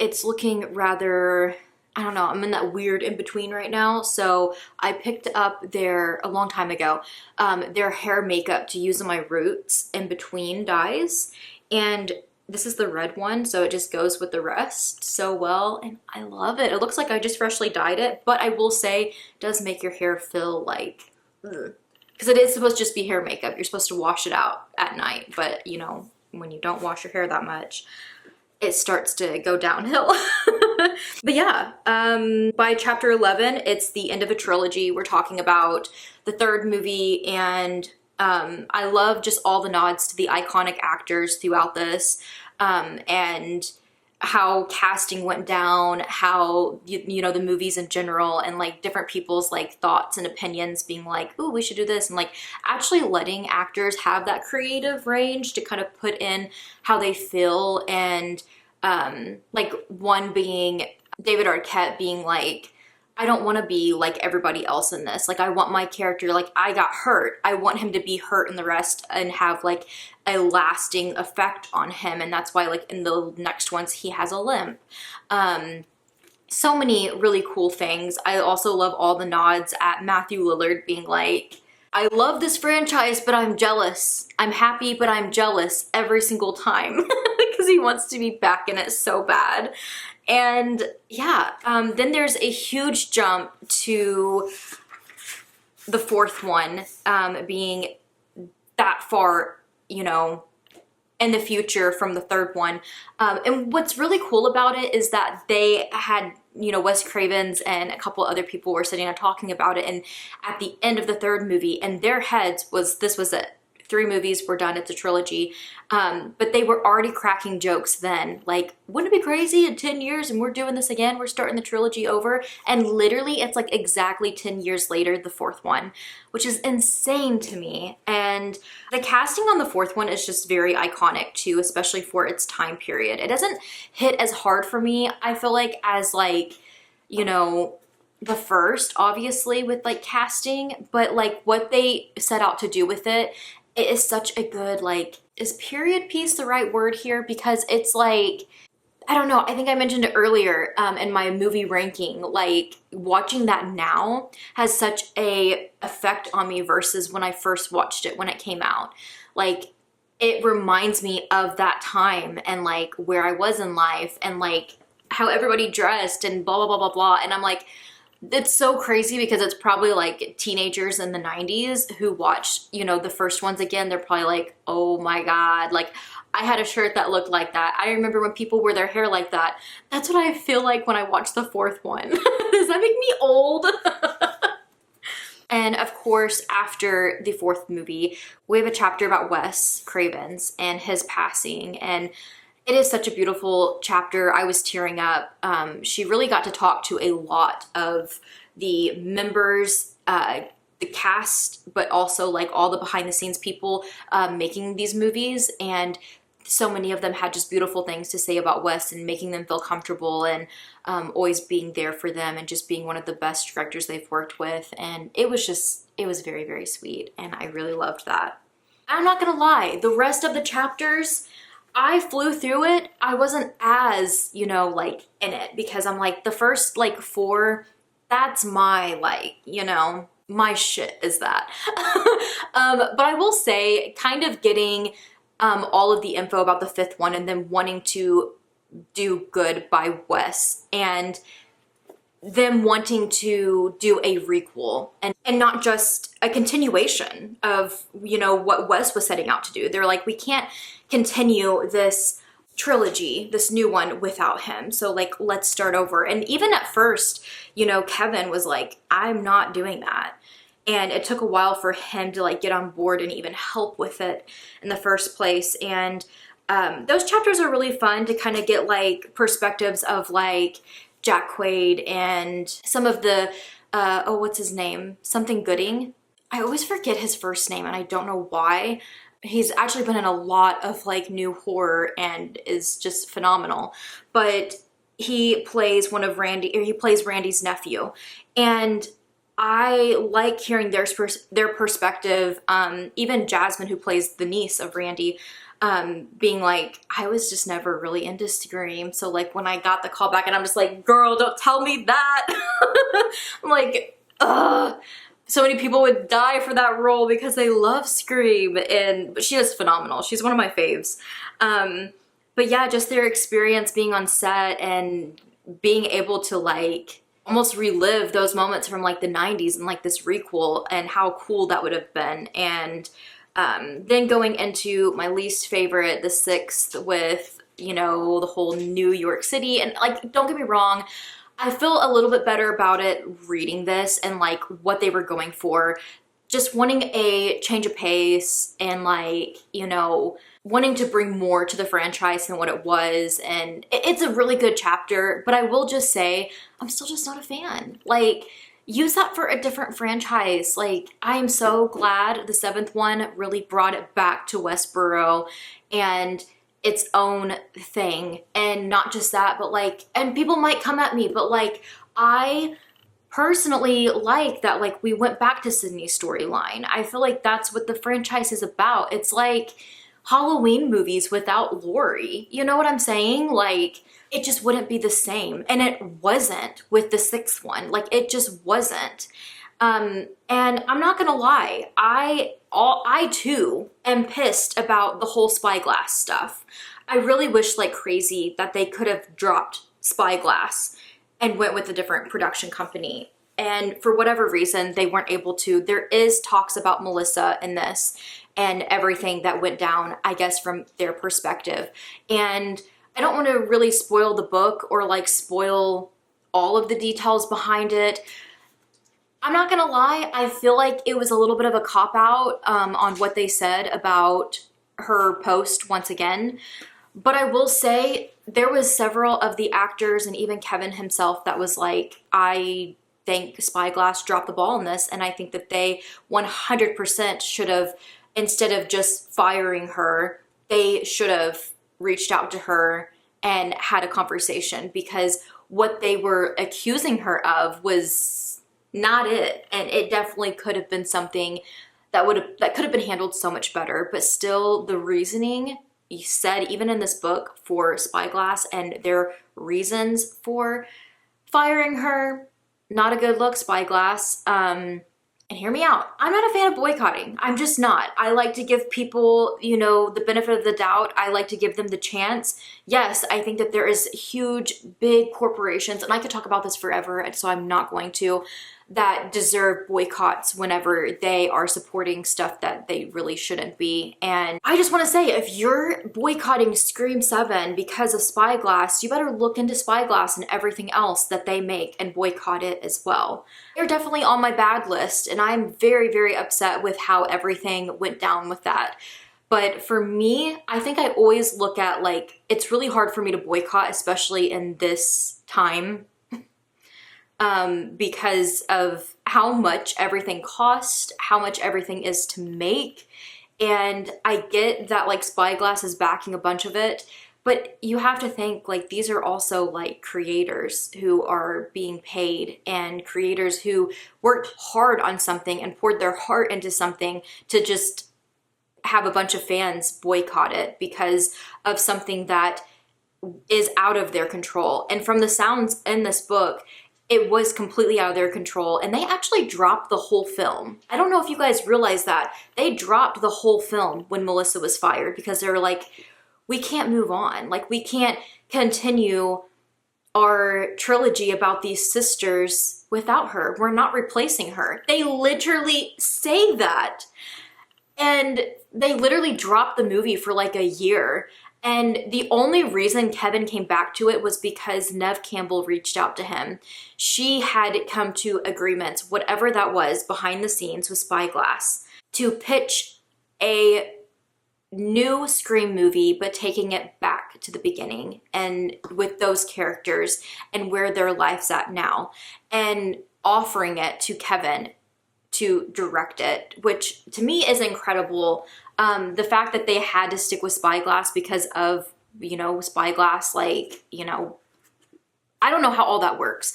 it's looking rather, I don't know, I'm in that weird in between right now. So I picked up a long time ago, their hair makeup to use on my roots in between dyes. And this is the red one, so it just goes with the rest so well, and I love it. It looks like I just freshly dyed it, but I will say it does make your hair feel like, because it is supposed to just be hair makeup. You're supposed to wash it out at night, but you know, when you don't wash your hair that much, it starts to go downhill. But yeah, by chapter 11, it's the end of a trilogy. We're talking about the third movie, and I love just all the nods to the iconic actors throughout this, and how casting went down, how, you know, the movies in general, and like different people's like thoughts and opinions being like, ooh, we should do this, and like actually letting actors have that creative range to kind of put in how they feel. And like one being David Arquette being like, I don't want to be like everybody else in this. Like, I want my character, like, I got hurt. I want him to be hurt in the rest and have like a lasting effect on him. And that's why like in the next ones, he has a limp. So many really cool things. I also love all the nods at Matthew Lillard being like, I love this franchise, but I'm jealous. I'm happy, but I'm jealous every single time because he wants to be back in it so bad. And yeah, then there's a huge jump to the fourth one, being that far, you know, in the future from the third one. And what's really cool about it is that they had, you know, Wes Craven's and a couple other people were sitting and talking about it. And at the end of the third movie, in their heads this was it. 3 movies were done, it's a trilogy. But they were already cracking jokes then. Like, wouldn't it be crazy in 10 years and we're doing this again? We're starting the trilogy over. And literally it's like exactly 10 years later, the fourth one, which is insane to me. And the casting on the fourth one is just very iconic too, especially for its time period. It doesn't hit as hard for me, I feel like, as like, you know, the first, obviously, with like casting, but like what they set out to do with it, it is such a good, like, is period piece the right word here? Because it's like, I don't know, I think I mentioned it earlier in my movie ranking, like watching that now has such a effect on me versus when I first watched it when it came out. Like, it reminds me of that time and like where I was in life and like how everybody dressed and blah, blah, blah, blah, blah. And I'm like, it's so crazy because it's probably like teenagers in the 90s who watch, you know, the first ones again. They're probably like, oh my God, like I had a shirt that looked like that. I remember when people wear their hair like that. That's what I feel like when I watch the fourth one. Does that make me old? And of course, after the fourth movie, we have a chapter about Wes Craven's and his passing. And it is such a beautiful chapter. I was tearing up. She really got to talk to a lot of the members, the cast, but also like all the behind the scenes people making these movies. And so many of them had just beautiful things to say about Wes and making them feel comfortable and always being there for them and just being one of the best directors they've worked with. And it was very, very sweet. And I really loved that. I'm not gonna lie, the rest of the chapters, I flew through it. I wasn't as, you know, like in it because I'm like the first like 4, that's my like, you know, my shit is that. But I will say kind of getting all of the info about the fifth one and then wanting to do good by Wes and them wanting to do a requel and not just a continuation of, you know, what Wes was setting out to do. They're like, we can't continue this trilogy, this new one, without him. So like, let's start over. And even at first, you know, Kevin was like, I'm not doing that. And it took a while for him to like get on board and even help with it in the first place. And those chapters are really fun to kind of get like perspectives of like Jack Quaid and some of the, what's his name? Something Gooding. I always forget his first name and I don't know why. He's actually been in a lot of like new horror and is just phenomenal. But he plays Randy's nephew. And I like hearing their perspective. Even Jasmine, who plays the niece of Randy, being like, I was just never really into Scream. So like when I got the call back and I'm just like, girl, don't tell me that. I'm like, ugh. So many people would die for that role because they love Scream, but she is phenomenal. She's one of my faves. But yeah, just their experience being on set and being able to like almost relive those moments from like the 90s and like this requel and how cool that would have been. And then going into my least favorite, the 6th, with, you know, the whole New York City. And like, don't get me wrong, I feel a little bit better about it reading this and like what they were going for. Just wanting a change of pace and like, you know, wanting to bring more to the franchise than what it was. And it's a really good chapter, but I will just say, I'm still just not a fan. Like, use that for a different franchise. Like, I am so glad the 7th one really brought it back to Westboro and its own thing. And not just that, but like, and people might come at me, but like, I personally like that, like, we went back to Sydney's storyline. I feel like that's what the franchise is about. It's like Halloween movies without Laurie. You know what I'm saying? Like, it just wouldn't be the same. And it wasn't with the 6th one. Like, it just wasn't. And I'm not gonna lie, I too am pissed about the whole Spyglass stuff. I really wish like crazy that they could have dropped Spyglass and went with a different production company. And for whatever reason, they weren't able to. There is talks about Melissa in this and everything that went down, I guess, from their perspective. And I don't want to really spoil the book or like spoil all of the details behind it. I'm not gonna lie, I feel like it was a little bit of a cop-out on what they said about her post once again. But I will say there was several of the actors and even Kevin himself that was like, I think Spyglass dropped the ball on this, and I think that they 100% should have, instead of just firing her, they should have reached out to her and had a conversation, because what they were accusing her of was not it. And it definitely could have been something that could have been handled so much better. But still, the reasoning you said, even in this book, for Spyglass and their reasons for firing her, not a good look, Spyglass. And hear me out, I'm not a fan of boycotting. I'm just not. I like to give people, you know, the benefit of the doubt. I like to give them the chance. Yes, I think that there is huge, big corporations, and I could talk about this forever, so I'm not going to, that deserve boycotts whenever they are supporting stuff that they really shouldn't be. And I just want to say, if you're boycotting Scream 7 because of Spyglass, you better look into Spyglass and everything else that they make and boycott it as well. They're definitely on my bad list, and I'm very, very upset with how everything went down with that. But for me, I think I always look at, like, it's really hard for me to boycott, especially in this time, because of how much everything costs, how much everything is to make. And I get that like Spyglass is backing a bunch of it, but you have to think like these are also like creators who are being paid, and creators who worked hard on something and poured their heart into something, to just have a bunch of fans boycott it because of something that is out of their control. And from the sounds in this book, it was completely out of their control, and they actually dropped the whole film. I don't know if you guys realize that. They dropped the whole film when Melissa was fired because they were like, we can't move on. Like, we can't continue our trilogy about these sisters without her. We're not replacing her. They literally say that. And they literally dropped the movie for like a year And the only reason Kevin came back to it was because Neve Campbell reached out to him. She had come to agreements, whatever that was, behind the scenes with Spyglass, to pitch a new Scream movie, but taking it back to the beginning and with those characters and where their life's at now, and offering it to Kevin to direct it, which to me is incredible. The fact that they had to stick with Spyglass because of, you know, Spyglass, like, you know, I don't know how all that works.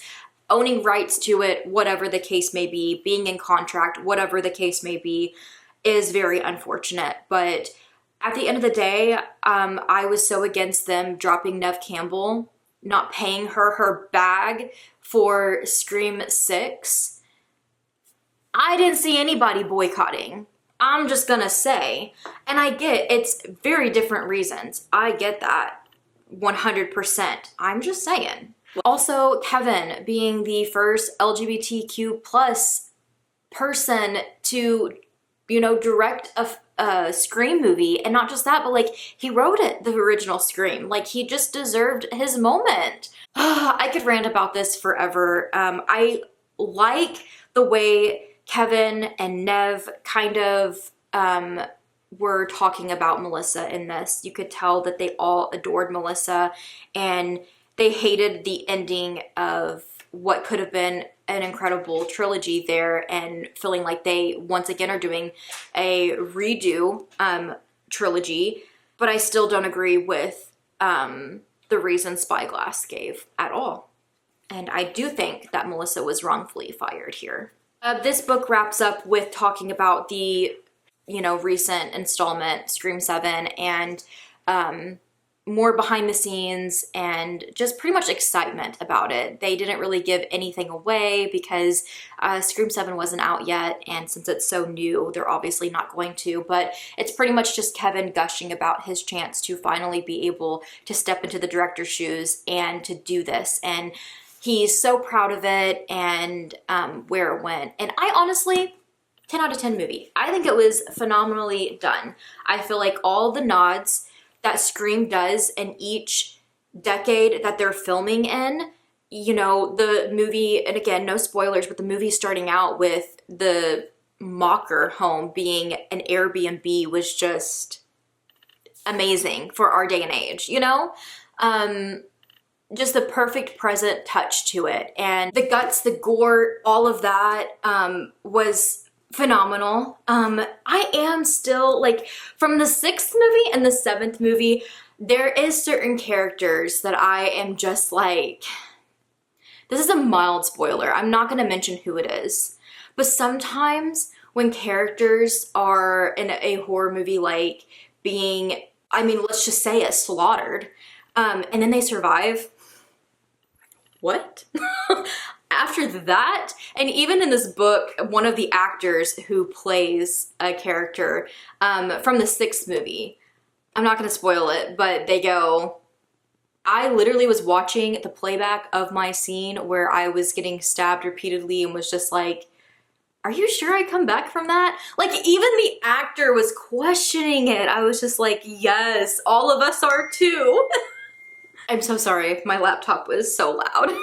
Owning rights to it, whatever the case may be, being in contract, whatever the case may be, is very unfortunate. But at the end of the day, I was so against them dropping Neve Campbell, not paying her bag for Scream 6. I didn't see anybody boycotting. I'm just gonna say. And I get it's very different reasons. I get that 100%. I'm just saying. Also, Kevin being the first LGBTQ plus person to, you know, direct a Scream movie, and not just that, but like he wrote it, the original Scream. Like he just deserved his moment. I could rant about this forever. I like the way Kevin and Neve kind of were talking about Melissa in this. You could tell that they all adored Melissa and they hated the ending of what could have been an incredible trilogy there, and feeling like they once again are doing a redo trilogy. But I still don't agree with the reason Spyglass gave at all. And I do think that Melissa was wrongfully fired here. This book wraps up with talking about the, you know, recent installment, Scream 7, and more behind the scenes and just pretty much excitement about it. They didn't really give anything away because Scream 7 wasn't out yet, and since it's so new, they're obviously not going to, but it's pretty much just Kevin gushing about his chance to finally be able to step into the director's shoes and to do this. And he's so proud of it and where it went. And I honestly, 10 out of 10 movie. I think it was phenomenally done. I feel like all the nods that Scream does in each decade that they're filming in, you know, the movie, and again, no spoilers, but the movie starting out with the Mocker home being an Airbnb was just amazing for our day and age, you know? Just the perfect present touch to it. And the guts, the gore, all of that was phenomenal. I am still, like, from the 6th movie and the 7th movie, there is certain characters that I am just like, this is a mild spoiler. I'm not going to mention who it is. But sometimes when characters are in a horror movie, like being, I mean, let's just say it, slaughtered, and then they survive. What? After that, and even in this book, one of the actors who plays a character from the 6th movie, I'm not going to spoil it, but they go, I literally was watching the playback of my scene where I was getting stabbed repeatedly and was just like, are you sure I come back from that? Like, even the actor was questioning it. I was just like, yes, all of us are too. I'm so sorry, my laptop was so loud.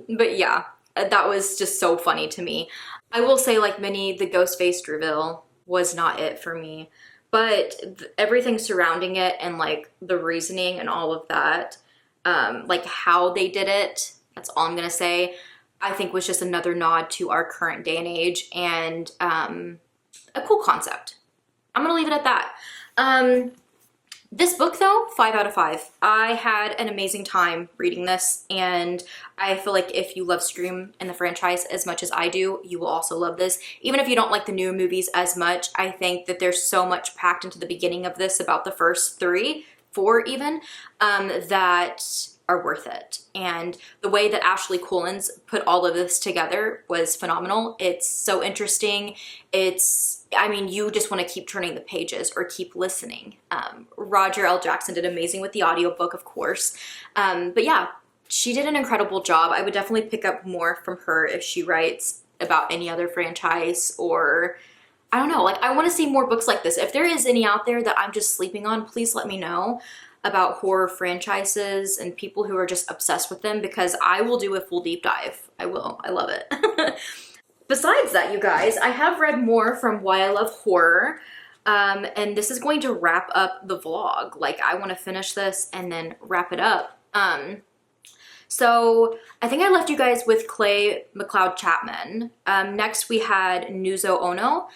But yeah, that was just so funny to me. I will say, like many, the Ghostface reveal was not it for me, but everything surrounding it and like the reasoning and all of that, like how they did it, that's all I'm gonna say, I think was just another nod to our current day and age, and a cool concept. I'm gonna leave it at that. This book though, 5 out of 5. I had an amazing time reading this, and I feel like if you love Scream and the franchise as much as I do, you will also love this. Even if you don't like the newer movies as much, I think that there's so much packed into the beginning of this about the first 3, 4 even, that are worth it. And the way that Ashley Cullins put all of this together was phenomenal. It's so interesting. I mean, you just want to keep turning the pages or keep listening. Roger L. Jackson did amazing with the audiobook, of course. But yeah, she did an incredible job. I would definitely pick up more from her if she writes about any other franchise or I don't know, like I want to see more books like this. If there is any out there that I'm just sleeping on, please let me know about horror franchises and people who are just obsessed with them, because I will do a full deep dive. I will. I love it. Besides that, you guys, I have read more from Why I Love Horror. And this is going to wrap up the vlog. Like, I want to finish this and then wrap it up. So I think I left you guys with Clay McLeod Chapman. Next we had Nuzo Ono,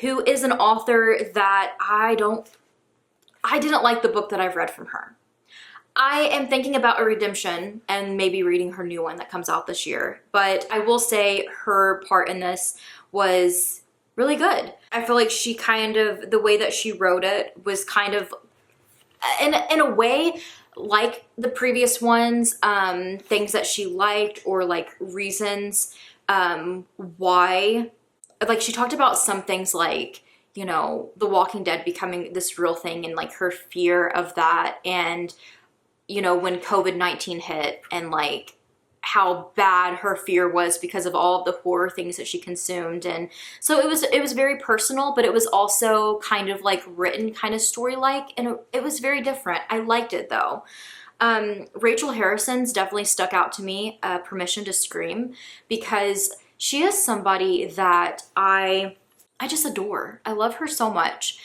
who is an author that I didn't like the book that I've read from her. I am thinking about a redemption and maybe reading her new one that comes out this year. But I will say her part in this was really good. I feel like she kind of, the way that she wrote it was kind of, in a way, like the previous ones, things that she liked or like reasons why. Like she talked about some things like, you know, The Walking Dead becoming this real thing and like her fear of that, and, you know, when COVID-19 hit and like how bad her fear was because of all of the horror things that she consumed. And so it was very personal, but it was also kind of like written kind of story-like, and it was very different. I liked it though. Rachel Harrison's definitely stuck out to me, Permission to Scream, because she is somebody that I just adore. I love her so much.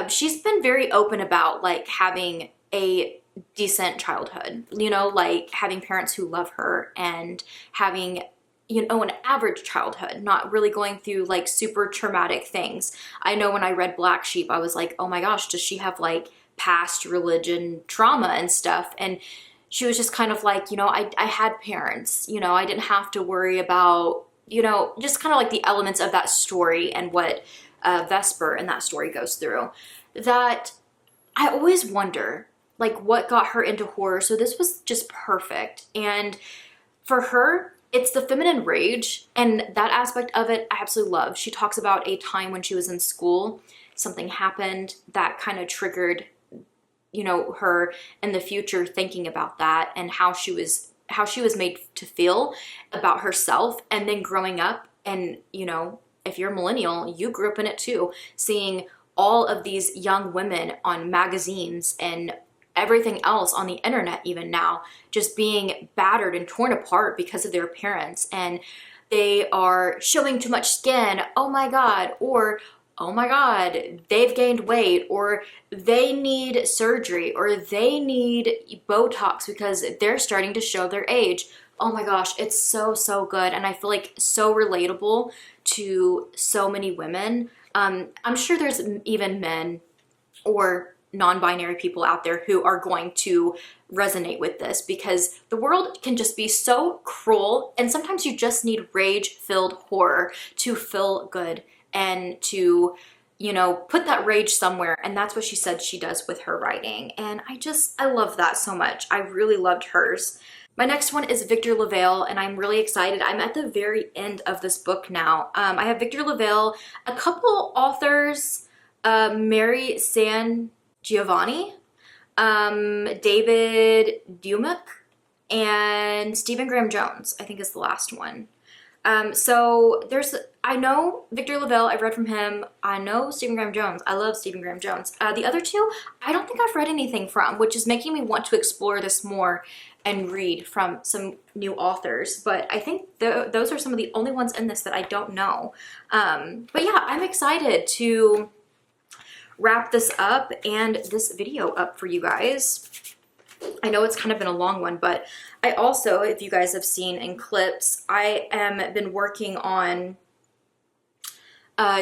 She's been very open about like having a decent childhood, you know, like having parents who love her and having, you know, an average childhood, not really going through like super traumatic things. I know when I read Black Sheep, I was like, oh my gosh, does she have like past religion trauma and stuff? And she was just kind of like, you know, I had parents, you know, I didn't have to worry about, you know, just kind of like the elements of that story and what Vesper in that story goes through. That I always wonder, like, what got her into horror. So this was just perfect. And for her, it's the feminine rage, and that aspect of it I absolutely love. She talks about a time when she was in school, something happened that kind of triggered, you know, her in the future thinking about that and how she was made to feel about herself. And then growing up, and, you know, if you're a millennial, you grew up in it too, seeing all of these young women on magazines and everything else on the internet even now, just being battered and torn apart because of their appearance, and they are showing too much skin, oh my god, or oh my god, they've gained weight, or they need surgery, or they need Botox because they're starting to show their age. Oh my gosh, it's so, so good, and I feel like so relatable to so many women. I'm sure there's even men or non-binary people out there who are going to resonate with this, because the world can just be so cruel, and sometimes you just need rage-filled horror to feel good and to, you know, put that rage somewhere. And that's what she said she does with her writing, and I love that so much. I really loved hers. My next one is Victor LaValle, and I'm really excited. I'm at the very end of this book now. I have Victor LaValle, a couple authors, Mary San Giovanni, David Dumac, and Stephen Graham Jones, I think is the last one. So I know Victor LaValle, I've read from him. I know Stephen Graham Jones. I love Stephen Graham Jones. The other two, I don't think I've read anything from, which is making me want to explore this more and read from some new authors. But I think those are some of the only ones in this that I don't know. But yeah, I'm excited to wrap this up and this video up for you guys. I know it's kind of been a long one, but I also, if you guys have seen in clips, I am been working on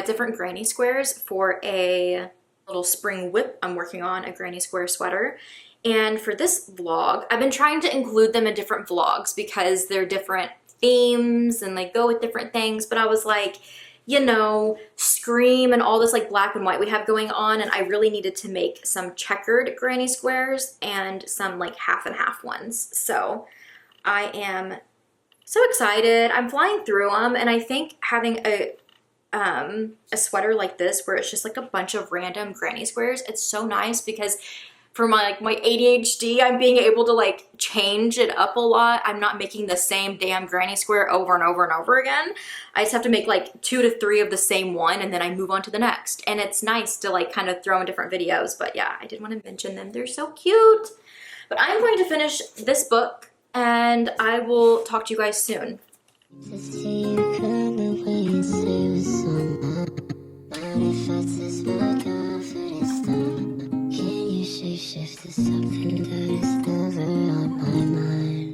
different granny squares for a little spring whip. I'm working on a granny square sweater. And for this vlog, I've been trying to include them in different vlogs because they're different themes and they go with different things. But I was like, you know, Scream and all this like black and white we have going on, and I really needed to make some checkered granny squares and some like half and half ones. So I am so excited. I'm flying through them, and I think having a sweater like this where it's just like a bunch of random granny squares, it's so nice because for my ADHD, I'm being able to like change it up a lot. I'm not making the same damn granny square over and over and over again. I just have to make like 2 to 3 of the same one, and then I move on to the next. And it's nice to like kind of throw in different videos. But yeah, I did want to mention them. They're so cute. But I'm going to finish this book, and I will talk to you guys soon. To see you coming when you say it was someone. Mind if I test my confidence down? Can you shape-shift to something that is never on my mind?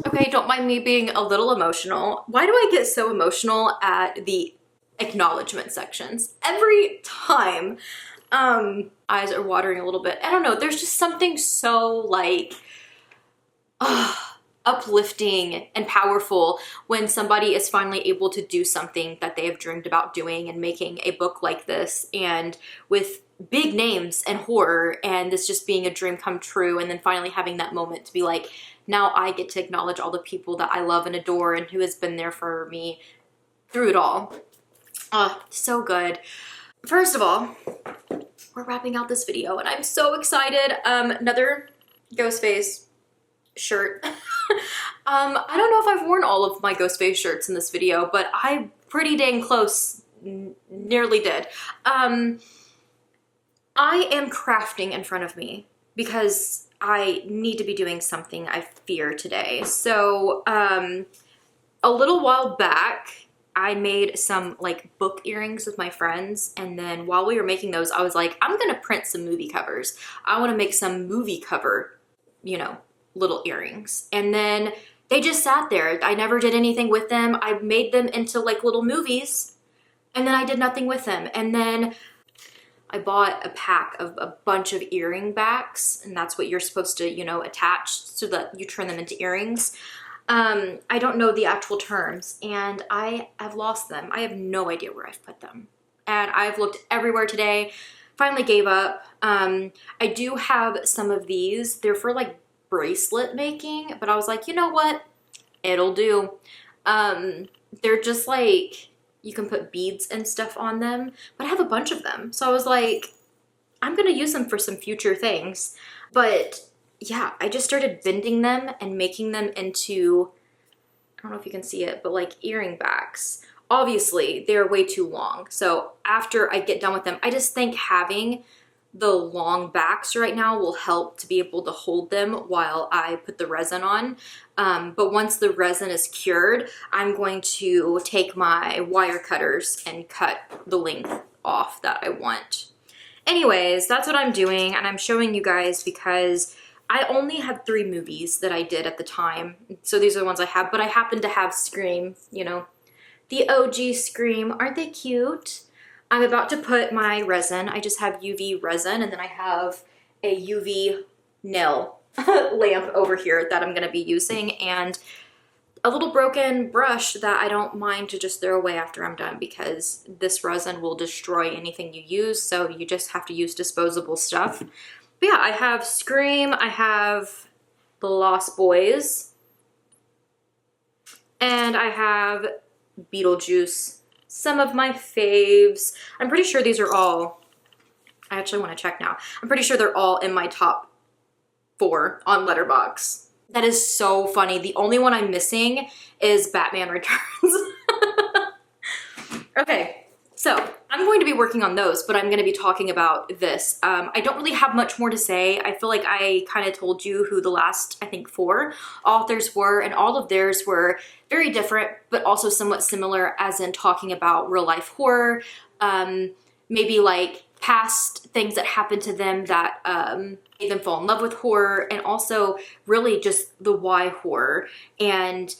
Okay, don't mind me being a little emotional. Why do I get so emotional at the acknowledgement sections? Every time. Eyes are watering a little bit. I don't know, there's just something so like uplifting and powerful when somebody is finally able to do something that they have dreamed about doing, and making a book like this, and with big names and horror, and this just being a dream come true, and then finally having that moment to be like, now I get to acknowledge all the people that I love and adore and who has been there for me through it all. So good. First of all, we're wrapping out this video and I'm so excited. Another Ghostface shirt. I don't know if I've worn all of my Ghostface shirts in this video, but I pretty dang close nearly did. I am crafting in front of me because I need to be doing something, I fear, today. So a little while back, I made some like book earrings with my friends, and then while we were making those, I was like, I'm gonna print some movie covers. I wanna make some movie cover, you know, little earrings. And then they just sat there. I never did anything with them. I made them into like little movies, and then I did nothing with them. And then I bought a pack of a bunch of earring backs, and that's what you're supposed to, you know, attach so that you turn them into earrings. I don't know the actual terms, and I have lost them. I have no idea where I've put them. And I've looked everywhere today, finally gave up. I do have some of these. They're for like bracelet making, but I was like, you know what? It'll do. They're just like, you can put beads and stuff on them, but I have a bunch of them. So I was like, I'm gonna use them for some future things. But yeah, I just started bending them and making them into, I don't know if you can see it, but like earring backs. Obviously, they're way too long. So after I get done with them, I just think having the long backs right now will help to be able to hold them while I put the resin on. But once the resin is cured, I'm going to take my wire cutters and cut the length off that I want. Anyways, that's what I'm doing, and I'm showing you guys because I only had 3 movies that I did at the time. So these are the ones I have, but I happen to have Scream, you know, the OG Scream. Aren't they cute? I'm about to put my resin. I just have UV resin, and then I have a UV nail lamp over here that I'm gonna be using, and a little broken brush that I don't mind to just throw away after I'm done, because this resin will destroy anything you use, so you just have to use disposable stuff. But yeah, I have Scream, I have The Lost Boys, and I have Beetlejuice. Some of my faves. I'm pretty sure these are all, I actually want to check now. I'm pretty sure they're all in my top 4 on Letterboxd. That is so funny. The only one I'm missing is Batman Returns. Okay, so I'm going to be working on those, but I'm going to be talking about this. I don't really have much more to say. I feel like I kind of told you who the last, I think, 4 authors were, and all of theirs were very different, but also somewhat similar, as in talking about real life horror, maybe like past things that happened to them that made them fall in love with horror, and also really just the why horror. And,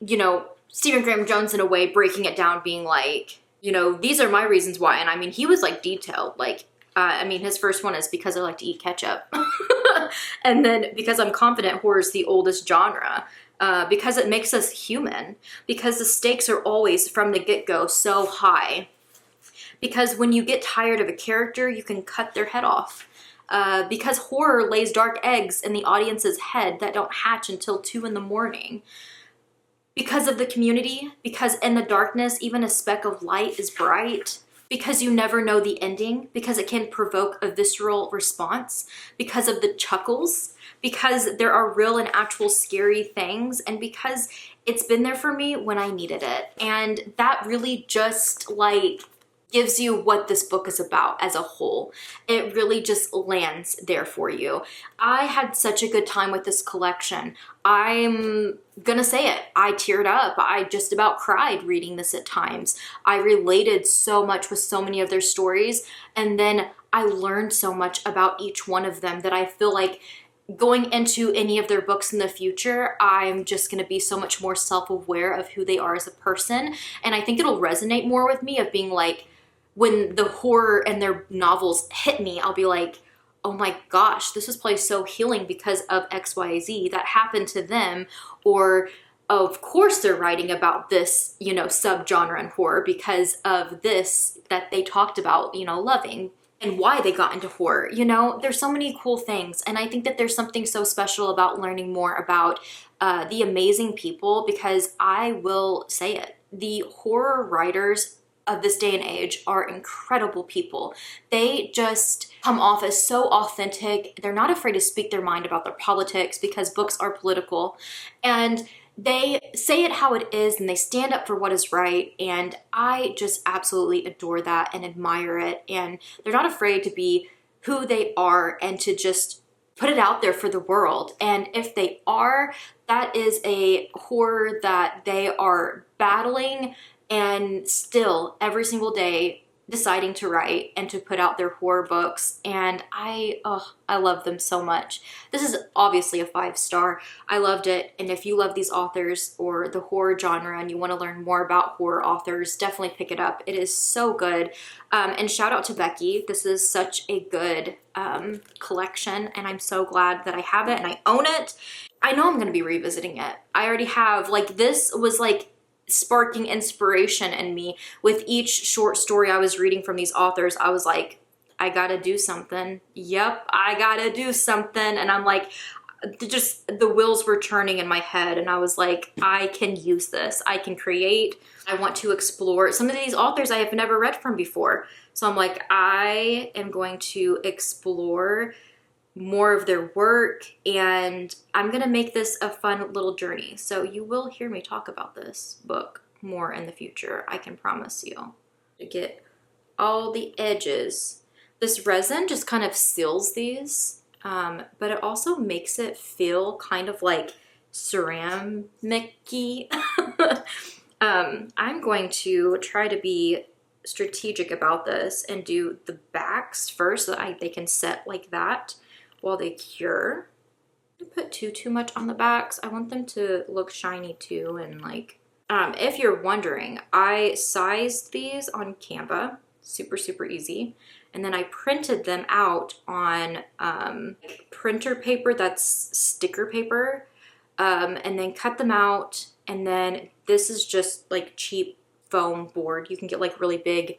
you know, Stephen Graham Jones, in a way, breaking it down, being like, you know, these are my reasons why. And I mean, he was like detailed, like, I mean, his first one is because I like to eat ketchup. And then because I'm confident horror is the oldest genre. Because it makes us human. Because the stakes are always, from the get-go, so high. Because when you get tired of a character, you can cut their head off. Because horror lays dark eggs in the audience's head that don't hatch until 2 in the morning. Because of the community, because in the darkness, even a speck of light is bright. because you never know the ending, because it can provoke a visceral response, because of the chuckles, because there are real and actual scary things, and because it's been there for me when I needed it. And that really just like gives you what this book is about as a whole. It really just lands there for you. I had such a good time with this collection. I'm gonna say it. I teared up. I just about cried reading this at times. I related so much with so many of their stories, and then I learned so much about each one of them that I feel like going into any of their books in the future, I'm just going to be so much more self-aware of who they are as a person. And I think it'll resonate more with me of being like, when the horror in their novels hit me, I'll be like, oh my gosh, this was probably so healing because of XYZ that happened to them. Or of course they're writing about this, you know, subgenre in horror because of this that they talked about, you know, loving. And why they got into horror. You know, there's so many cool things. And I think that there's something so special about learning more about the amazing people, because I will say it, the horror writers of this day and age are incredible people. They just come off as so authentic. They're not afraid to speak their mind about their politics because books are political. And they say it how it is, and they stand up for what is right, and I just absolutely adore that and admire it. And they're not afraid to be who they are and to just put it out there for the world. And if they are, that is a horror that they are battling and still every single day deciding to write and to put out their horror books. And I love them so much. This is obviously a 5-star. I loved it. And if you love these authors or the horror genre and you want to learn more about horror authors, definitely pick it up. It is so good. And shout out to Becky. This is such a good collection, and I'm so glad that I have it and I own it. I know I'm going to be revisiting it. I already have. Like, this was like sparking inspiration in me. With each short story I was reading from these authors, I was like, I gotta do something. Yep, I gotta do something. And I'm like, just the wheels were turning in my head, and I was like, I can use this. I can create. I want to explore. Some of these authors I have never read from before. So I'm like, I am going to explore more of their work, and I'm gonna make this a fun little journey. So you will hear me talk about this book more in the future, I can promise you. To get all the edges. This resin just kind of seals these, but it also makes it feel kind of like ceramic-y. I'm going to try to be strategic about this and do the backs first so that they can set like that while they cure. I don't put too much on the backs. I want them to look shiny too. And like, if you're wondering, I sized these on Canva, super easy. And then I printed them out on printer paper that's sticker paper, and then cut them out. And then this is just like cheap foam board. You can get like really big,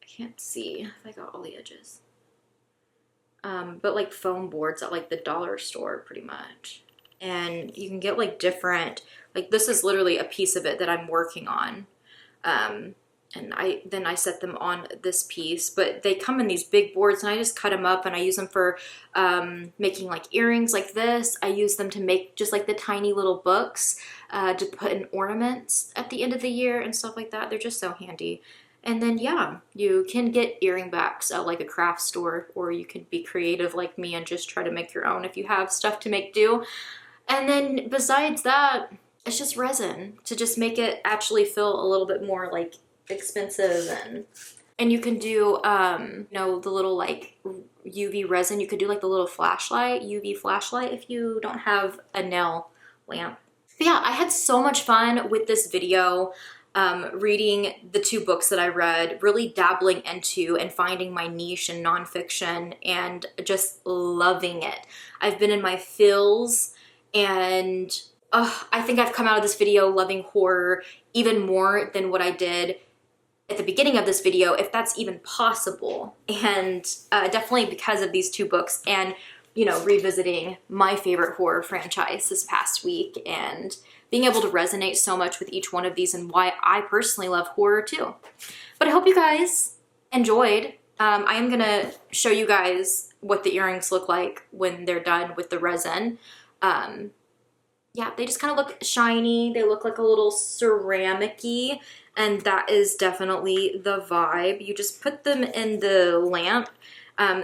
I can't see if I got all the edges. But like foam boards at like the dollar store pretty much. And you can get like different, like this is literally a piece of it that I'm working on. And then I set them on this piece, but they come in these big boards, and I just cut them up, and I use them for making like earrings like this. I use them to make just like the tiny little books to put in ornaments at the end of the year and stuff like that. They're just so handy. And then, yeah, you can get earring backs at like a craft store, or you can be creative like me and just try to make your own if you have stuff to make do. And then besides that, it's just resin to just make it actually feel a little bit more like expensive. And you can do, you know, the little like UV resin. You could do like the little flashlight, UV flashlight, if you don't have a nail lamp. But yeah, I had so much fun with this video. Reading the 2 books that I read, really dabbling into and finding my niche in nonfiction and just loving it. I've been in my feels, and I think I've come out of this video loving horror even more than what I did at the beginning of this video, if that's even possible. And definitely because of these 2 books and, you know, revisiting my favorite horror franchise this past week and being able to resonate so much with each one of these and why I personally love horror too. But I hope you guys enjoyed. I am gonna show you guys what the earrings look like when they're done with the resin. Yeah, they just kind of look shiny. They look like a little ceramic-y, and that is definitely the vibe. You just put them in the lamp.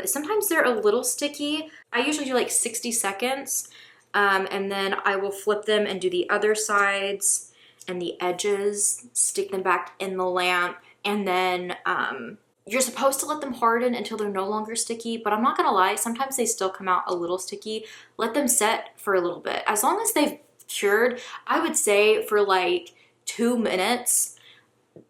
Sometimes they're a little sticky. I usually do like 60 seconds, and then I will flip them and do the other sides and the edges, stick them back in the lamp, and then you're supposed to let them harden until they're no longer sticky, but I'm not gonna lie, sometimes they still come out a little sticky. Let them set for a little bit. As long as they've cured, I would say for like 2 minutes.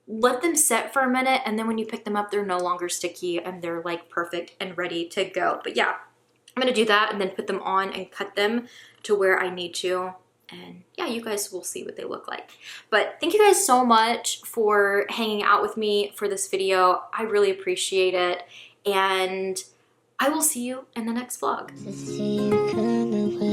Let them set for a minute, and then when you pick them up, they're no longer sticky and they're like perfect and ready to go. But yeah, I'm gonna do that and then put them on and cut them to where I need to. And yeah, you guys will see what they look like. But thank you guys so much for hanging out with me for this video. I really appreciate it. And I will see you in the next vlog. To see you come away.